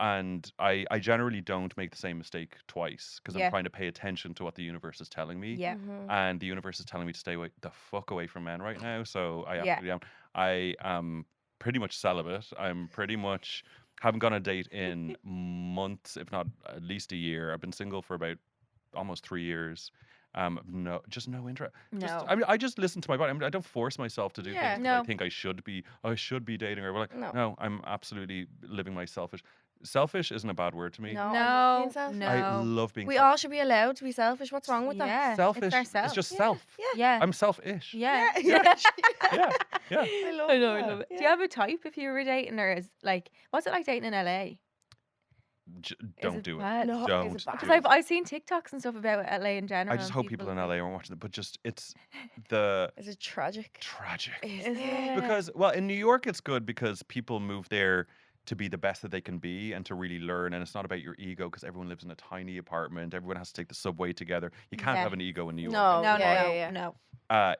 And I generally don't make the same mistake twice, because Yeah. I'm trying to pay attention to what the universe is telling me. Yeah. And the universe is telling me to stay the fuck away from men right now. So I Yeah. absolutely am. I am pretty much celibate. I'm pretty much haven't gone on a date in months, if not at least a year. I've been single for about almost 3 years. No interest. No. I just listen to my body. I don't force myself to do Yeah. things that I No. think I should be dating, or like, No. no, I'm absolutely living my selfish. Selfish isn't a bad word to me. No, No. being selfish. No. I love being We selfish. all should be allowed to be selfish. What's wrong with that? Yeah. Selfish. It's ourselves. just Yeah. self. Yeah. Yeah. I'm selfish. Yeah. Yeah. Yeah. Yeah. I love I know, I that. love it. Do Yeah. you have a type if you were dating, or is like, what's it like dating in LA? Don't do it. No, Don't is it bad? do Because it. I've seen TikToks and stuff about LA in general. I just and hope people in LA aren't watching it, but just it's the Is it tragic? tragic. Is Yeah. Because, well, in New York it's good because people move there to be the best that they can be and to really learn, and it's not about your ego, because everyone lives in a tiny apartment, everyone has to take the subway together. You can't Yeah. have an ego in New York. No, No, yeah, no, yeah. no.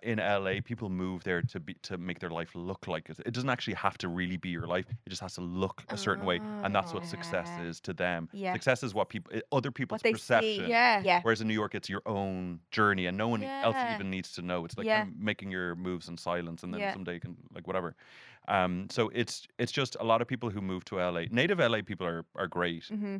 In LA, people move there to make their life look like it. It doesn't actually have to really be your life. It just has to look a certain way, and that's what success Ah. is to them. Yeah. Success is what other people's they see. perception. Yeah. Yeah. Whereas in New York, it's your own journey, and no one else Yeah. even needs to know. It's like Yeah. kind of making your moves in silence, and then Yeah. someday you can like whatever. So it's just a lot of people who move to LA. Native LA people are great, Mm-hmm.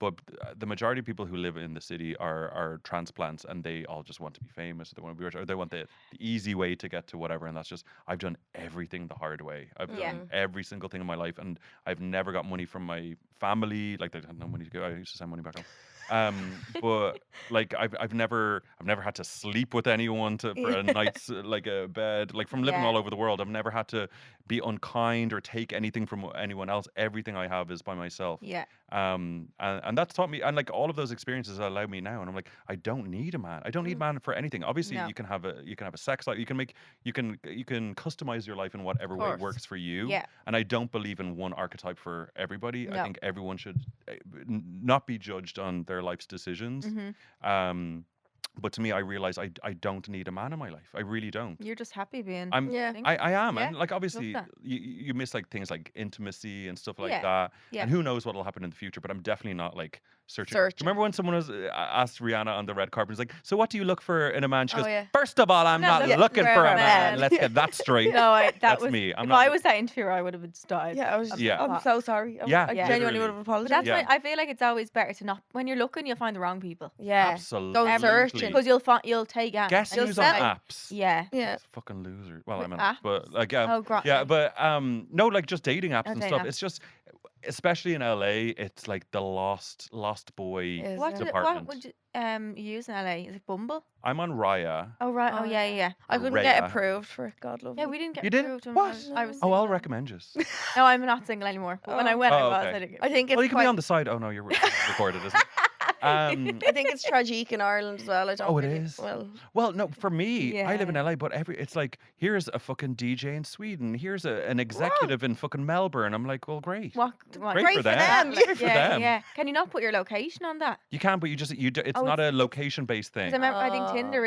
but the majority of people who live in the city are transplants, and they all just want to be famous. They want to be rich, or they want the easy way to get to whatever. And that's just, I've done everything the hard way. I've Yeah. done every single thing in my life, and I've never got money from my family. Like, they had no money to go. I used to send money back home. But like I've never had to sleep with anyone for a night's like a bed. Like, from living Yeah. all over the world, I've never had to be unkind or take anything from anyone else. Everything I have is by myself. Yeah. And that's taught me, and like all of those experiences allow me now, and I'm like, I don't need a man. I don't need a man for anything. Obviously, No. you can have a sex life. You can customize your life in whatever way course. works for you. Yeah. And I don't believe in one archetype for everybody. I No. think everyone should not be judged on their life's decisions. Mm-hmm. But to me, I realize I don't need a man in my life. I really don't. You're just happy being. I'm Yeah. single. I am, Yeah, and like obviously that. you miss like things like intimacy and stuff like Yeah, that, yeah. and who knows what'll happen in the future. But I'm definitely not like searching. Do you Searching. remember when someone was asked Rihanna on the red carpet? He's like, "So what do you look for in a man?" She Oh, goes, yeah. "First of all, I'm Not not looking looking for for a a man. man." Let's get that straight." No, That's that was me. I'm if not- I was that interviewer, I would have died. Yeah, I was. Yeah. I'm so sorry. Yeah, I Yeah. genuinely would literally. have But apologized. that's Yeah. why I feel like it's always better to not. When you're looking, you'll find the wrong people. Yeah. Absolutely. searching. Because you'll take on. Guess You'll who's on settle. apps? Yeah. Yeah. Fucking loser. Well, I'm an Apps? app, but like Oh, yeah, but no, like just dating apps Oh, and dating stuff. apps. It's just, especially in LA, it's like the lost boy Is What, it? what department. would you use in LA? Is it Bumble? I'm on Raya. Oh right. Oh, Oh, yeah, yeah. yeah. I couldn't get Raya. approved for it. God love Yeah, me. we didn't get You didn't? approved when What? I was Oh, I'll single. recommend you. No, I'm not single anymore. But when I Oh. went, I Oh, was. okay. I didn't get I think it's Well, you can quite, be on the side. Oh no, you're recorded, isn't it? I think it's tragic in Ireland as well. I don't Oh, it really- is? Well, Well, no, for me, I live in Yeah. LA, but it's like, here's a fucking DJ in Sweden. Here's an executive in fucking Melbourne. I'm like, well, great. What? Great for them. Like, Great for yeah, them. yeah. Can you not put your location on that? You can, but it's Oh, not a location-based 'Cause thing. I remember, I think Oh. Tinder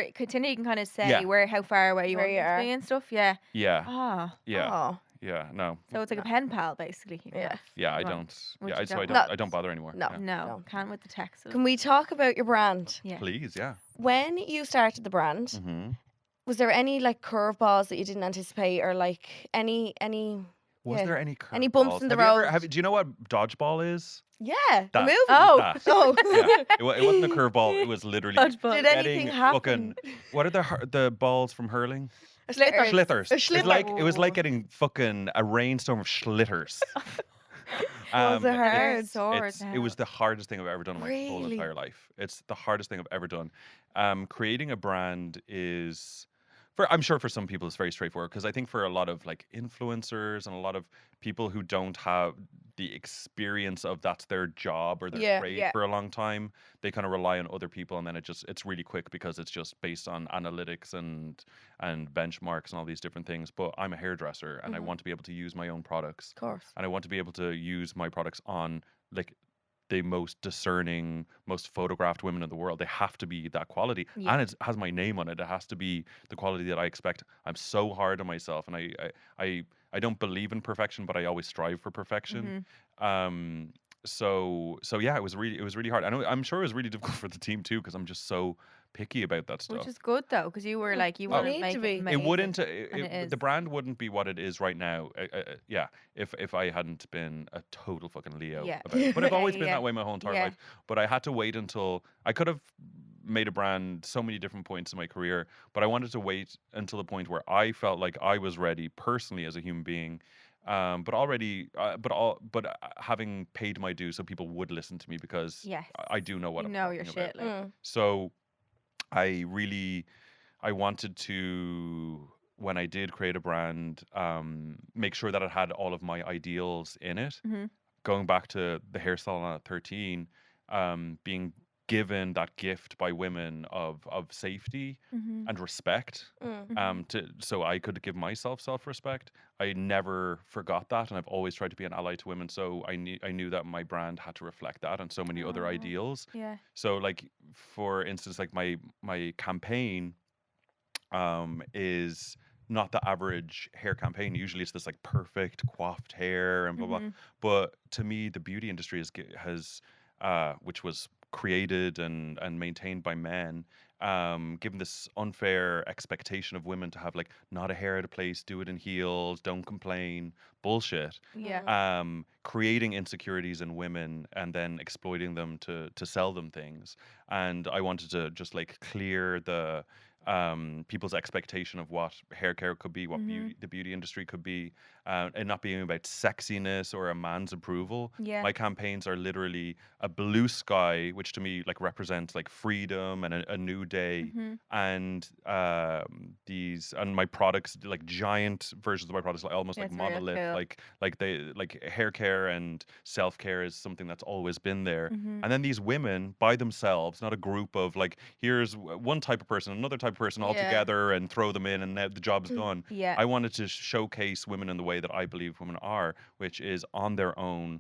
you can kind of say Yeah. how far away you Where want you to are. be and stuff. Yeah. Yeah, Ah. yeah, oh, yeah. No, So it's like a pen pal, basically. yeah. yeah, I Right. don't. Which Yeah, you so I don't. don't. No. I don't bother anymore. No. Yeah. No, No. can't with the text. Can we talk about your brand? Yeah. Please, yeah. When you started the brand, hmm was there any like curveballs that you didn't anticipate, or like any? Was Yeah. there any Any bumps curveballs? in the Have you ever- road? do you know what dodgeball is? Yeah, the That. movie. Oh. That. Oh. Yeah. It wasn't a curveball. It was literally Dodgeball. Did getting anything happen? fucking. What are the balls from hurling? A slither. Schlitters. A It's schlitter. like it was like getting fucking a rainstorm of schlitters. Was it hard? Sore as It was hell. the hardest thing I've ever done in my whole Really? entire life. It's the hardest thing I've ever done. Creating a brand is, I'm sure for some people it's very straightforward, because I think for a lot of like influencers and a lot of people who don't have the experience of that's their job or their trade for a long time, they kind of rely on other people, and then it's really quick because it's just based on analytics and benchmarks and all these different things. But I'm a hairdresser, and I want to be able to use my own products, Of course. and I want to be able to use my products on like the most discerning, most photographed women in the world. They have to be that quality, and it has my name on it. It has to be the quality that I expect. I'm so hard on myself, and I don't believe in perfection, but I always strive for perfection. So yeah, it was really hard. I'm sure it was really difficult for the team too, because I'm just so picky about that stuff. Which is good though, because you were like, you want to make it amazing. It wouldn't. The brand wouldn't be what it is right now. Yeah, if I hadn't been a total fucking Leo. About it. But I've always been that way my whole entire life. But I had to wait until I could have made a brand so many different points in my career, but I wanted to wait until the point where I felt like I was ready personally as a human being. But having paid my due, so people would listen to me, because I do know what I'm talking your shit. about. So I wanted to, when I did create a brand, make sure that it had all of my ideals in it. Going back to the hairstyle at 13, being given that gift by women of safety and respect, so I could give myself self-respect. I never forgot that, and I've always tried to be an ally to women. So I knew that my brand had to reflect that and so many other ideals. So like, for instance, like my campaign is not the average hair campaign. Usually it's this like perfect coiffed hair and blah blah. But to me, the beauty industry has which was created and maintained by men, given this unfair expectation of women to have like not a hair out of place, do it in heels, don't complain, bullshit. Creating insecurities in women and then exploiting them to sell them things. And I wanted to just like clear the people's expectation of what hair care could be, what the beauty industry could be, and not being about sexiness or a man's approval. My campaigns are literally a blue sky, which to me like represents like freedom and a new day, and my products, like giant versions of my products, like almost like monolith, cool. like hair care and self care is something that's always been there. And then these women by themselves, not a group of like, here's one type of person, another type of person all together, and throw them in, and now the job's done. I wanted to showcase women in the way that I believe women are, which is on their own,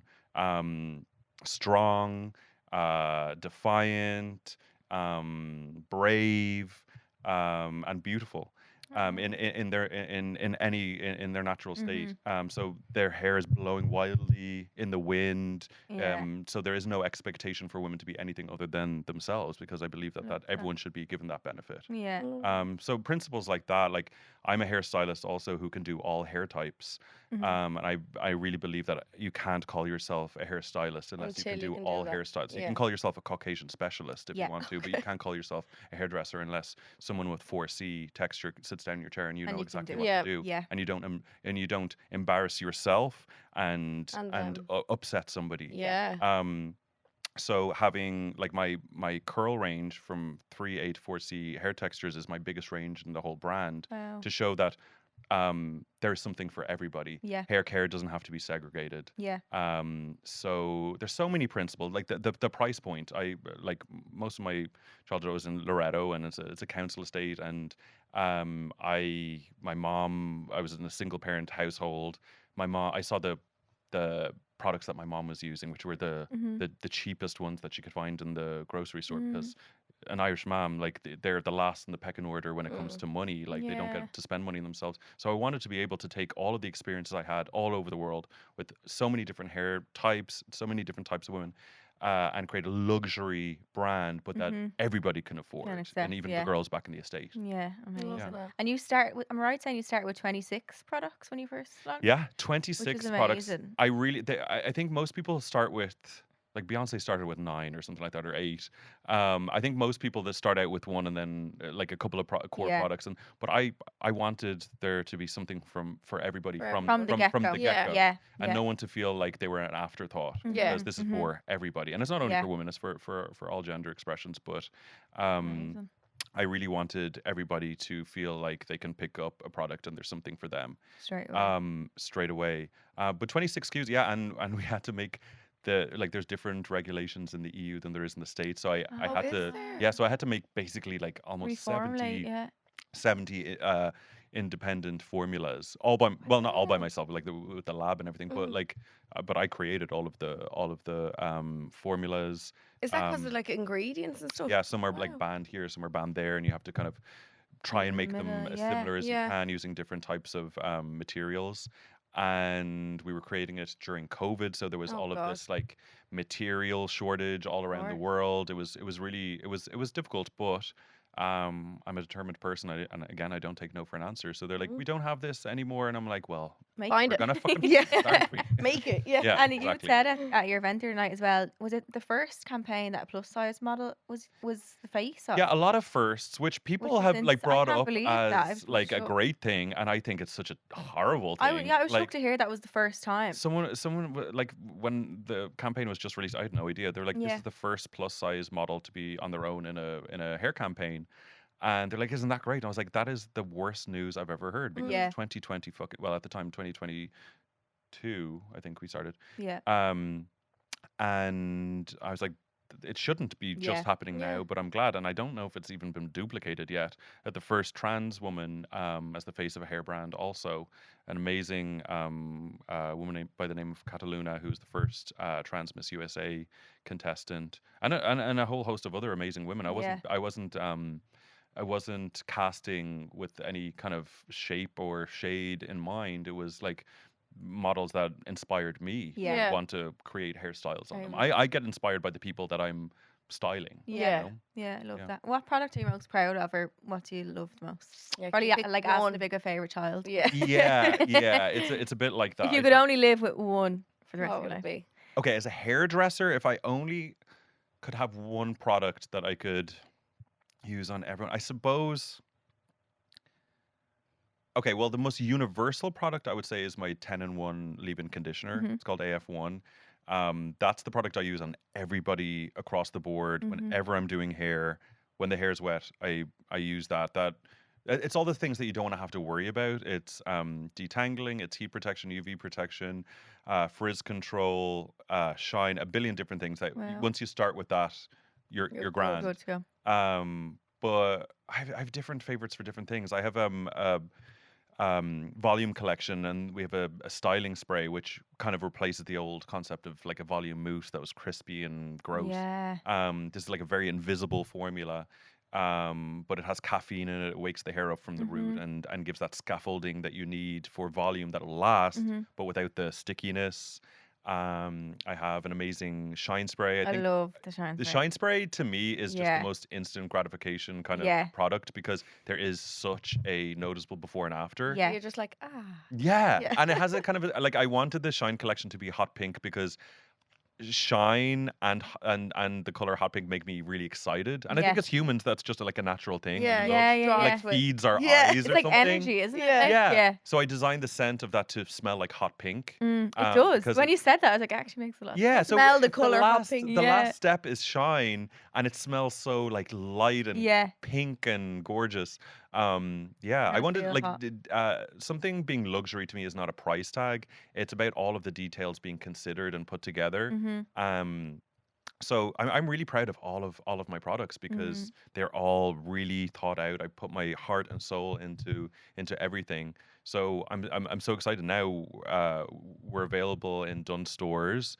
strong, defiant, brave, and beautiful. In their natural state. So their hair is blowing wildly in the wind. So there is no expectation for women to be anything other than themselves, because I believe that everyone should be given that benefit. So principles like that, like I'm a hairstylist also who can do all hair types. And I really believe that you can't call yourself a hairstylist unless you can do all hairstyles. You can call yourself a Caucasian specialist if you want to, but you can't call yourself a hairdresser unless someone with 4C texture sits down in your chair and you know exactly what to do. And you don't embarrass yourself and upset somebody. So having like my curl range from 3A to 4C hair textures is my biggest range in the whole brand, to show that there's something for everybody. Hair care doesn't have to be segregated. So there's so many principles. Like the price point. I like most of my childhood was in Loretto, and it's a council estate, and my mom, I was in a single parent household. I saw the products that my mom was using, which were the cheapest ones that she could find in the grocery store, because an Irish mom, like they're the last in the pecking order when it comes to money. Like they don't get to spend money on themselves. So I wanted to be able to take all of the experiences I had all over the world with so many different hair types, so many different types of women, and create a luxury brand, but that everybody can afford, and even the girls back in the estate. Amazing. And you start with, am I right saying you started with 26 products when you first launched? 26 products. I think most people start with, like Beyonce started with 9 or something like that, or 8. I think most people that start out with 1 and then like a couple of core products. But I wanted there to be something for everybody from the get-go. And no one to feel like they were an afterthought, because this is for everybody. And it's not only for women, it's for all gender expressions. But I really wanted everybody to feel like they can pick up a product and there's something for them Straight away. straight away. But 26 SKUs, yeah, and we had to make there's different regulations in the EU than there is in the States. So I Oh, had is to there? yeah, so I had to make basically like almost Reformulate, yeah. 70 independent formulas, all by not all by myself, but like with the lab and everything, but like but I created all of the formulas. Is that because of Um, like ingredients and stuff? yeah, some are like Wow. banned here, some are banned there, and you have to kind of try and In the make them middle, as yeah. similar as you Yeah. can using different types of materials. And we were creating it during COVID, so there was Oh, all of God. this like material shortage all around the Sure. world. It was really it was difficult, but I'm a determined person, and again, I don't take no for an answer. So they're like, we don't have this anymore, and I'm like, well, Make Find we're it. gonna fucking Yeah. start. Make it. Yeah. Yeah, And you exactly. said at your event the other night as well. Was it the first campaign that a plus size model was the face of? Yeah, a lot of firsts, which people is have like I brought can't up believe that. I as was like a shocked. great thing, and I think it's such a horrible I thing. was like shocked to hear that was the first time. like when the campaign was just released, I had no idea. They're like, this Yeah. is the first plus size model to be on their own in a hair campaign. And they're like, isn't that great? And I was like, that is the worst news I've ever heard, because Yeah. 2020 well, at the time 2022, I think we started. Yeah. And I was like, it shouldn't be just Yeah. happening Yeah. now, but I'm glad. And I don't know if it's even been duplicated yet. At the first trans woman as the face of a hair brand, also an amazing woman by the name of Cataluna, who's the first trans Miss USA contestant, and a whole host of other amazing women. I wasn't casting with any kind of shape or shade in mind. It was like models that inspired me Yeah. Yeah. to want to create hairstyles on Very them. much. I get inspired by the people that I'm styling. Yeah. You know? Yeah, I love Yeah. that. What product are you most proud of, or what do you love the most? Yeah, Probably pick like asking one. the bigger favorite child. Yeah. Yeah, yeah. It's a bit like that. If you I could think- only live with one for the rest What of would your it life. be? okay, as a hairdresser, if I only could have one product that I could use on everyone, I suppose. Okay, well, the most universal product I would say is my 10-in-1 leave-in conditioner. Mhm. It's called AF1. That's the product I use on everybody across the board Mhm. whenever I'm doing hair. When the hair's wet, I use that. It's all the things that you don't want to have to worry about. It's detangling, it's heat protection, UV protection, frizz control, shine, a billion different things that Wow. once you start with that, you're good. grand. Good to go. But I have different favorites for different things. I have volume collection, and we have a styling spray which kind of replaces the old concept of like a volume mousse that was crispy and gross. Yeah. This is like a very invisible formula, but it has caffeine in it. It wakes the hair up from the root and gives that scaffolding that you need for volume that'll last, but without the stickiness. I have an amazing shine spray. I I think love the shine. the spray. shine spray to me is just Yeah. the most instant gratification kind of Yeah. product, because there is such a noticeable before and after. Yeah. You're just like, Yeah. Yeah. And it has a kind of like, I wanted the shine collection to be hot pink because shine and the color hot pink make me really excited. And I think Yeah. as humans that's just like a natural thing. Yeah, We yeah, love- yeah, drawn yeah. like to it. feeds our Yeah. eyes It's or like something. energy, isn't Yeah. it? Yeah. Yeah. So I designed the scent of that to smell like hot pink. It does. because When it- you said that, I was like, it actually makes a lot. Yeah, so Smell the it's colour hot last, pink. The Yeah. last step is shine, and it smells so like light and Yeah. pink and gorgeous. Yeah, I Sounds wanted real like hot. something being luxury to me is not a price tag. It's about all of the details being considered and put together. So I'm really proud of all of my products because they're all really thought out. I put my heart and soul into everything. So I'm so excited now. We're available in Dunnes stores.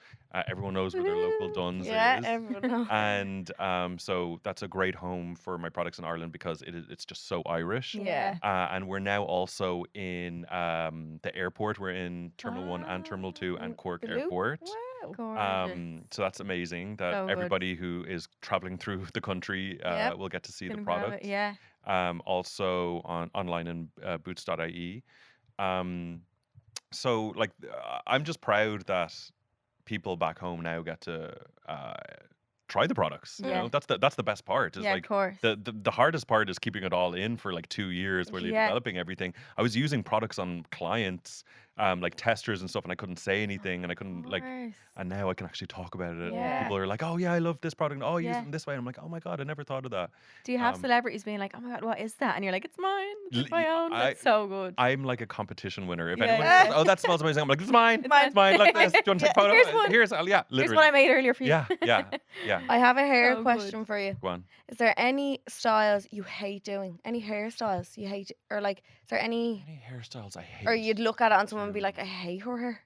Everyone knows where their local Dunnes yeah, is. everyone knows. And so that's a great home for my products in Ireland because it's just so Irish. Yeah. And we're now also in the airport. We're in Terminal 1 and Terminal 2 and Cork the Loop? Airport. Wow. Gorgeous. So that's amazing that So good. everybody who is traveling through the country Yep. will get to see the Gonna grab product. it, yeah. Also online in boots.ie. So like I'm just proud that people back home now get to try the products. You Yeah. know, that's the best part. Is Yeah, like of course. the hardest part is keeping it all in for like 2 years where you're Yeah. developing everything. I was using products on clients, like testers and stuff, and I couldn't say anything, and I couldn't Of like. course. And now I can actually talk about it. Yeah. People are like, "Oh yeah, I love this product. Oh, I use Yeah. it in this way." And I'm like, "Oh my god, I never thought of that." Do you have Um, celebrities being like, "Oh my god, what is that?" And you're like, "It's mine. It's L- my own." That's so good. I'm like a competition winner. If Yeah. anyone says, "Oh, that smells amazing," I'm like, "It's mine. Mine. It's mine. Like this. Do you want to take a photo? Here's one. Here's yeah, Here's literally. what I made earlier for you. Yeah. I have a hair So good. question for you. Go on. Is there any styles you hate doing? Any hairstyles you hate? Or like, is there any... Any hairstyles I hate? Or you'd look at it on someone and be like, I hate her hair.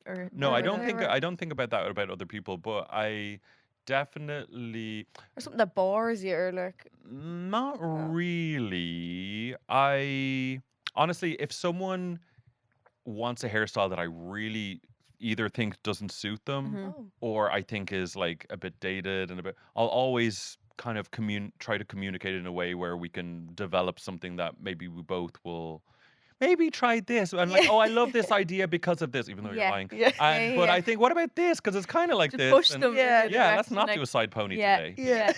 Or No, I don't think whatever. I don't think about that about other people, but I definitely Or something that bores you, or like... not really. I honestly, if someone wants a hairstyle that I really either think doesn't suit them Mhm. Oh. or I think is like a bit dated and a bit, I'll always kind of try to communicate in a way where we can develop something that maybe we both will maybe try this and like, Yeah. oh, I love this idea because of this, even though Yeah. you're lying. Yeah. And, but I think, what about this? Because it's kind of like to this. push and- them. Yeah. in the Yeah, let's direction, not like, do a side pony yeah. today. Yeah.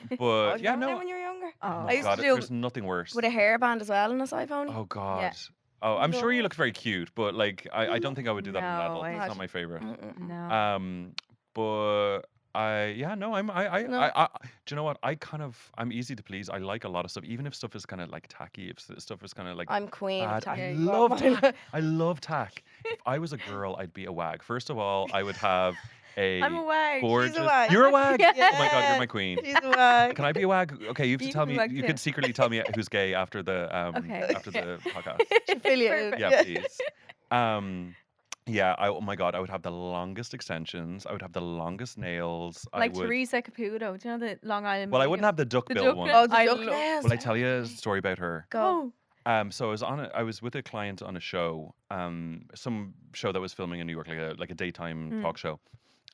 But Oh, yeah, remember no. when you were younger? Oh, Oh I used God, to do there's nothing worse. with a hairband as well in a side pony. Oh God. Oh, I'm sure you look very cute, but like I don't think I would do that in an No, adult. I- It's not my favorite. No. But I'm No. I do you know what? I'm easy to please. I like a lot of stuff, even if stuff is kind of like tacky. If stuff is kind of like I'm queen of bad. tacky. I Yeah, you Well, love mine- tack. I love tack. If I was a girl, I'd be a wag. First of all, I would have I'm a wag. gorgeous. wag. You're a wag. Yeah. Oh my God, you're my queen. She's a wag. Can I be a wag? Okay, you have to You tell can be me. a wag You too. can secretly tell me who's gay after the Okay. after the podcast. Affiliated. Yeah, please. Yeah. Oh my God, I would have the longest extensions. I would have the longest nails. Like I would. Teresa Caputo. Do you know the Long Island? Well, I Medium? wouldn't have the duck The bill duck one. bill. Oh, the I duck love- nails. Will I tell you a story about her? Go. Oh, So I was with a client on a show, some show that was filming in New York, like a daytime talk show,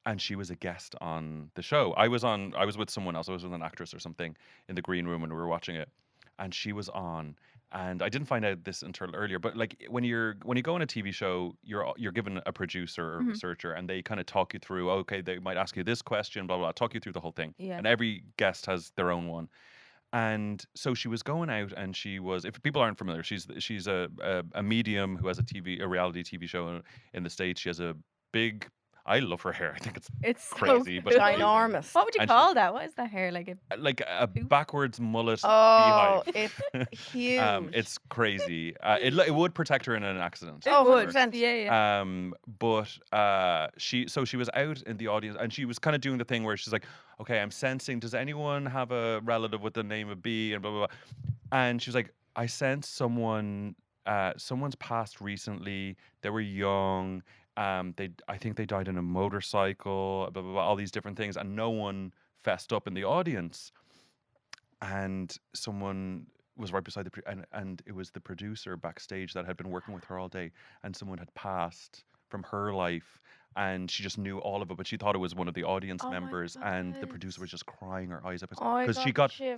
and she was a guest on the show. I was with someone else. I was with an actress or something in the green room when we were watching it, and she was on. And I didn't find out this until earlier, but like when you go on a TV show, you're given a producer or researcher, and they kind of talk you through. Okay, they might ask you this question, blah blah, blah, talk you through the whole thing. Yeah. And every guest has their own one. And so she was going out, and she was. If people aren't familiar, she's a medium who has a reality TV show in the States. She has a big. I love her hair. I think it's it's so crazy, but good. it's amazing. Ginormous. What would you And call that? What is that hair like? like a Poof? backwards mullet Oh, beehive. it's huge. It's crazy. It would protect her in an accident. Oh, for sure. 100%. Yeah. But she was out in the audience, and she was kind of doing the thing where she's like, okay, I'm sensing, does anyone have a relative with the name of B and blah blah blah, and she was like, I sense someone's passed recently. They were young. I think they died in a motorcycle, blah blah blah, all these different things, and no one fessed up in the audience. And someone was right beside and it was the producer backstage that had been working with her all day, and someone had passed from her life, and she just knew all of it, but she thought it was one of the audience Oh my members, and the God. producer was just crying her eyes up I because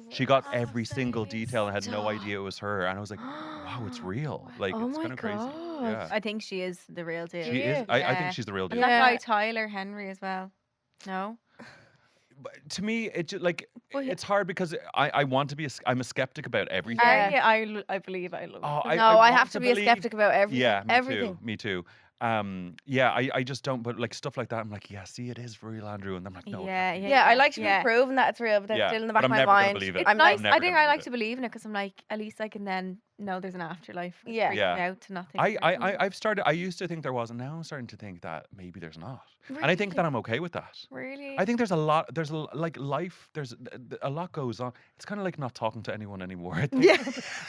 she got every single detail and had no idea it was her, and I was like, wow, it's real. Like Oh it's my kind of crazy. God. Yeah. I think she is the real deal. She is. Yeah. I Yeah. think she's the real And deal. that Yeah. guy Tyler Henry as well. No. But to me, it just, like Well, yeah. it's hard because I want to be. I'm a skeptic about everything. Yeah. I believe I love. Oh, it. No, I want have to be a believe- skeptic about everything. Yeah, me everything. too. Me too. Yeah, I just don't. But like stuff like that, I'm like, yeah, see, it is real, Andrew, and I'm like, no, yeah, Yeah, I like to be yeah. proven that it's real, but then Yeah, still in the but back I'm of my never gonna mind, believe it. It's I'm nice. never I think gonna I believe like it. to believe in it because I'm like, at least I can then know there's an afterlife. which Yeah. freaks Yeah. me out to nothing. I've started. I used to think there was, and now I'm starting to think that maybe there's not. And I think that I'm okay with that. Really. I think there's a lot. There's like life. There's a lot goes on. It's kind of like not talking to anyone anymore. I think, Yeah.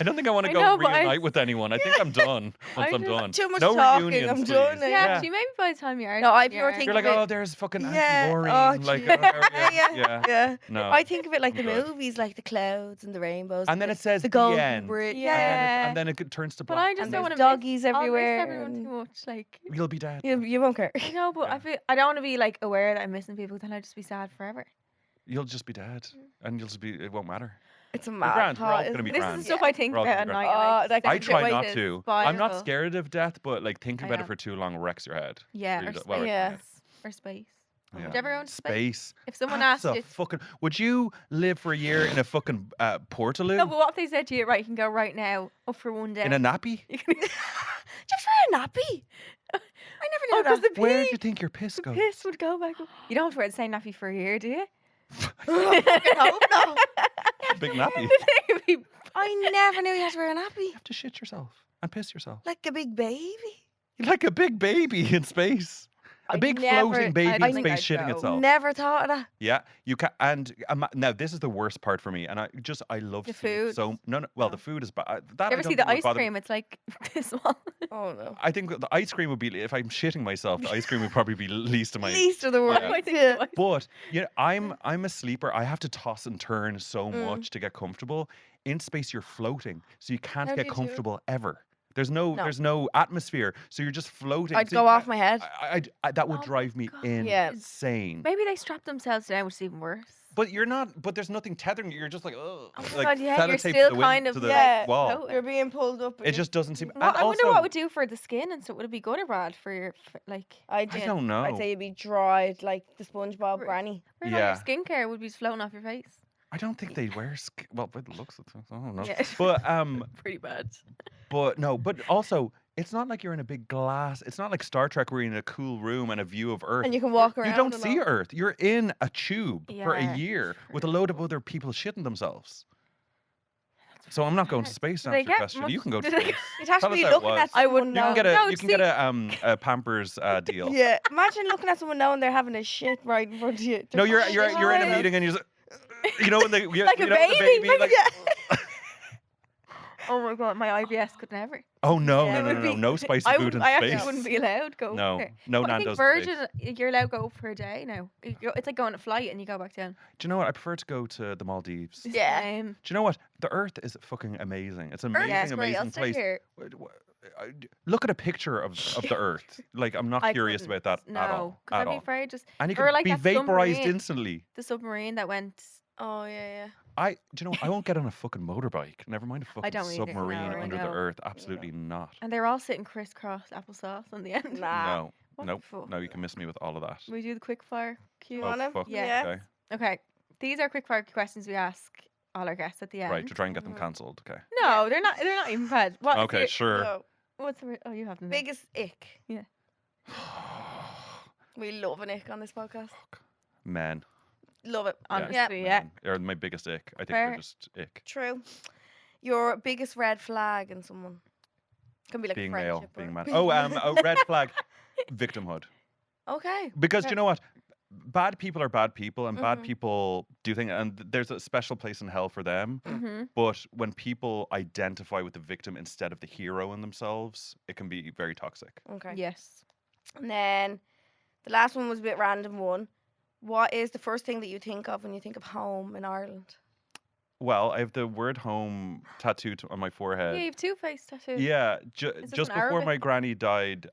I don't think I want to I go know, but I- reunite with anyone. I think I'm done once I I'm just- done. Too much no talking, reunions, I'm please. done now. yeah, Yeah. actually, maybe by the time you're No, I you're pure out. think You're like, of it- oh, there's fucking Yeah. Auntie Maureen. Oh, like, yeah. yeah. No. I think of it like the I'm good. movies, like the clouds and the rainbows. And then it says the the golden end. bridge. Yeah. And then it turns to But black. I just And don't there's want to doggies miss everywhere. everyone and too much. Like, You'll be dead. you won't care. you know, but Yeah. I feel I don't want to be like aware that I'm missing people. Then I'd just be sad forever. You'll just be dead, and you'll just be. It won't matter. It's a We're mad grand. We're all thought. gonna be This grand. is the stuff I think We're all about at gonna be night. grand. and that I could try get not way to. spiral. I'm not scared of death, but like thinking I about am. it for too long wrecks your head. Yeah, Really or does- well, space. Yeah. Or space. Yeah. Would you ever go into space? If someone asked you, would you live for a year in a fucking portaloo? no, but what if they said to you, right, you can go right now up for one day In a nappy? Just wear a nappy. I never knew that. Where do you think your piss the goes? piss would go back up. You don't have to wear the same nappy for a year, do you? I hope not. Big nappy. I never knew you had to wear a nappy. You have to shit yourself and piss yourself. Like a big baby. Like a big baby in space. A big floating baby in space shitting itself. Never thought of that. Yeah, you can. And now this is the worst part for me, and I love the to see it food. So well, the food is bad. That You ever see the ice cream? It's like this one. Oh no. I think the ice cream would be, if I'm shitting myself, the ice cream would probably be least of my. Least of the world. Yeah. But I'm a sleeper. I have to toss and turn so much to get comfortable. In space, you're floating, so you can't get comfortable ever. There's no atmosphere, so you're just floating. I'd go off my head. That would drive me insane. Maybe they strap themselves down, which is even worse. But you're not. But there's nothing tethering you. You're just like, oh my God, yeah, you're still kind of wall. You're being pulled up. It just doesn't seem. Well, I wonder what it would do for the skin and so. Would it be good or bad for your like? I don't know. I'd say you'd be dried like the SpongeBob granny. Your skincare would be just floating off your face. I don't think they wear well, by the looks of it, I don't know. Yeah. But pretty bad. But no, but also it's not like you're in a big glass. It's not like Star Trek where you're in a cool room and a view of Earth. And you can walk around. You don't see Earth. You're in a tube for a year with a load of other people shitting themselves. So I'm not going to space after your question. You can go to space. You'd have to be looking at someone. I wouldn't know. You can get a Pampers deal. Yeah. Imagine looking at someone knowing they're having a shit right in front of you. No, you're in a meeting and you're just, when they like a baby. Oh my God, my IBS could never. Oh no spicy food in space. I actually wouldn't be allowed to go. No, there. no, I think Virgin, you're allowed to go for a day now. It's like going on a flight and you go back down. Do you know what? I prefer to go to the Maldives. Yeah. Do you know what? The Earth is fucking amazing. It's an amazing place. Look at a picture of the Earth. Like, I'm not curious about that at all. No, because I'd be afraid and you can be vaporized instantly. The submarine that went. Oh yeah. Do you know? I won't get on a fucking motorbike. Never mind a fucking submarine under the earth. Absolutely not. And they're all sitting crisscross applesauce on the end. Nah. No, you can miss me with all of that. We do the quick fire cue on him. Yeah. Okay. These are quick fire questions we ask all our guests at the end. Right, to try and get them cancelled. Okay. No, they're not. They're not even bad. Okay, sure. No. What's the? Oh, you have them. Biggest ick. Yeah. We love an ick on this podcast. Men. Love it. Honestly, yeah. They're my biggest ick. I think they're just ick. True. Your biggest red flag in someone. Can be like being friendship male, being man. Red flag, victimhood. Okay. Because you know what? Bad people are bad people, and bad people do things, and there's a special place in hell for them. But when people identify with the victim instead of the hero in themselves, it can be very toxic. Okay. Yes. And then the last one was a bit random one. What is the first thing that you think of when you think of home in Ireland? Well, I have the word home tattooed on my forehead. Yeah, you have two-face tattoos. Yeah, just before my granny died,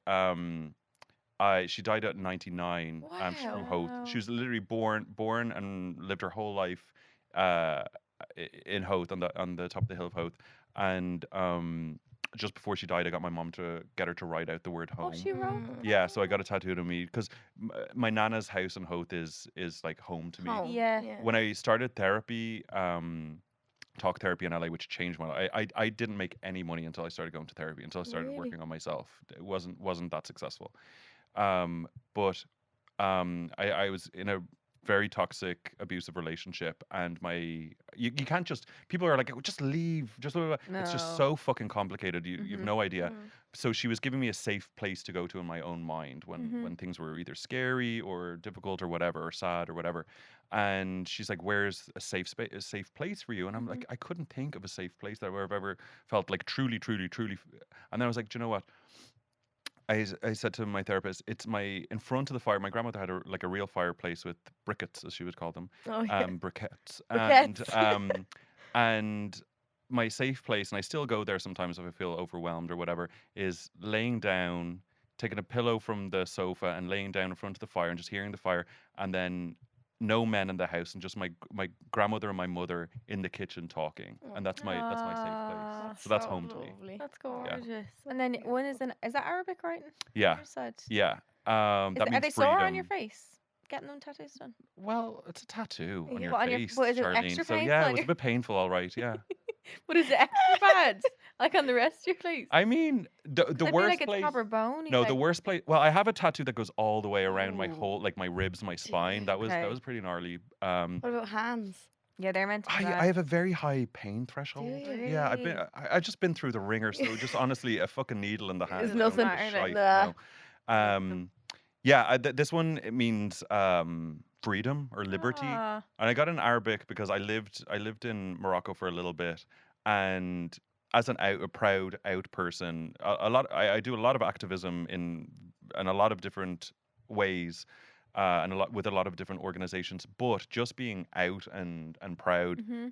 she died at 99. Wow. She's from Howth. She was literally born and lived her whole life in Howth, on the top of the hill of Howth. And just before she died, I got my mom to get her to write out the word home. Oh, she wrote. Yeah, so I got it tattooed on me because my nana's house in Howth is like home to me. Home. Yeah. When I started therapy, talk therapy in LA, which changed my life. I didn't make any money until I started going to therapy, until I started working on myself. It wasn't that successful. But I was in a very toxic, abusive relationship, and you can't just, people are like, just leave, just blah, blah, blah. It's just so fucking complicated. You've no idea. So she was giving me a safe place to go to in my own mind when things were either scary or difficult or whatever, or sad or whatever. And she's like, where's a safe place for you? And I'm like, I couldn't think of a safe place that I've ever felt like truly. And then I was like, do you know what? I said to my therapist, it's in front of the fire. My grandmother had a real fireplace with briquettes, as she would call them. Oh, yeah. Briquettes. Briquettes. And my safe place, and I still go there sometimes if I feel overwhelmed or whatever, is laying down, taking a pillow from the sofa and laying down in front of the fire and just hearing the fire, and then no men in the house and just my grandmother and my mother in the kitchen talking, and that's my safe place. So that's home to me. That's gorgeous. Yeah. And then one is that Arabic writing? Yeah. Yeah. That means are they sore on your face? getting them tattoos done? Well, it's a tattoo on your What, on your- face, what, is it Charlene. extra So painful yeah, on it was a your- bit painful, all right. Yeah. But is it extra bad? Like on the rest of your face? I mean, the I feel worst like it's place. proper bony. No, like, the worst place. Well, I have a tattoo that goes all the way around my Ooh. whole, like my ribs, my spine. That Okay. was pretty gnarly. What about hands? Yeah, they're meant to be I bad. have a very high pain threshold. you? Yeah, I've been Really? I just been through the ringer, so just honestly, a fucking needle in the hand. It's don't nothing. give a Nah. shite, Nah. no. Yeah, this one it means freedom or liberty, Ah, and I got in Arabic because I lived in Morocco for a little bit, and as a proud out person, I do a lot of activism in a lot of different ways, and with a lot of different organizations. But just being out and proud, mhm.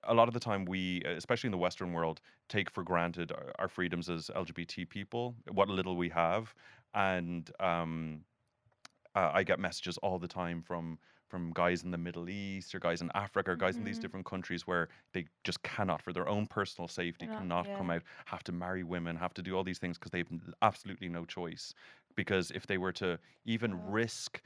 a lot of the time we, especially in the Western world, take for granted our freedoms as LGBT people, what little we have, and I get messages all the time from guys in the Middle East or guys in Africa or guys in these Mhm. different countries where they just cannot, for their own personal safety, Cannot, cannot yeah. come out, have to marry women, have to do all these things because they have absolutely no choice. Because if they were to even Oh. risk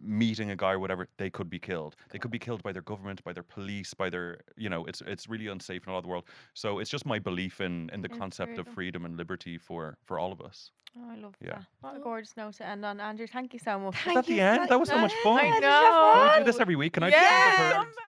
meeting a guy or whatever, they could be killed. They could be killed by their government, by their police, by their, it's really unsafe in a lot of the world. So it's just my belief in the In concept of freedom and liberty for all of us. Oh, I love Yeah. that. What a gorgeous note to end on. Andrew, thank you so much. Was that the end? That was so much I fun. know. Did you have Can we fun? do this every week? Can I Yeah. do this with her?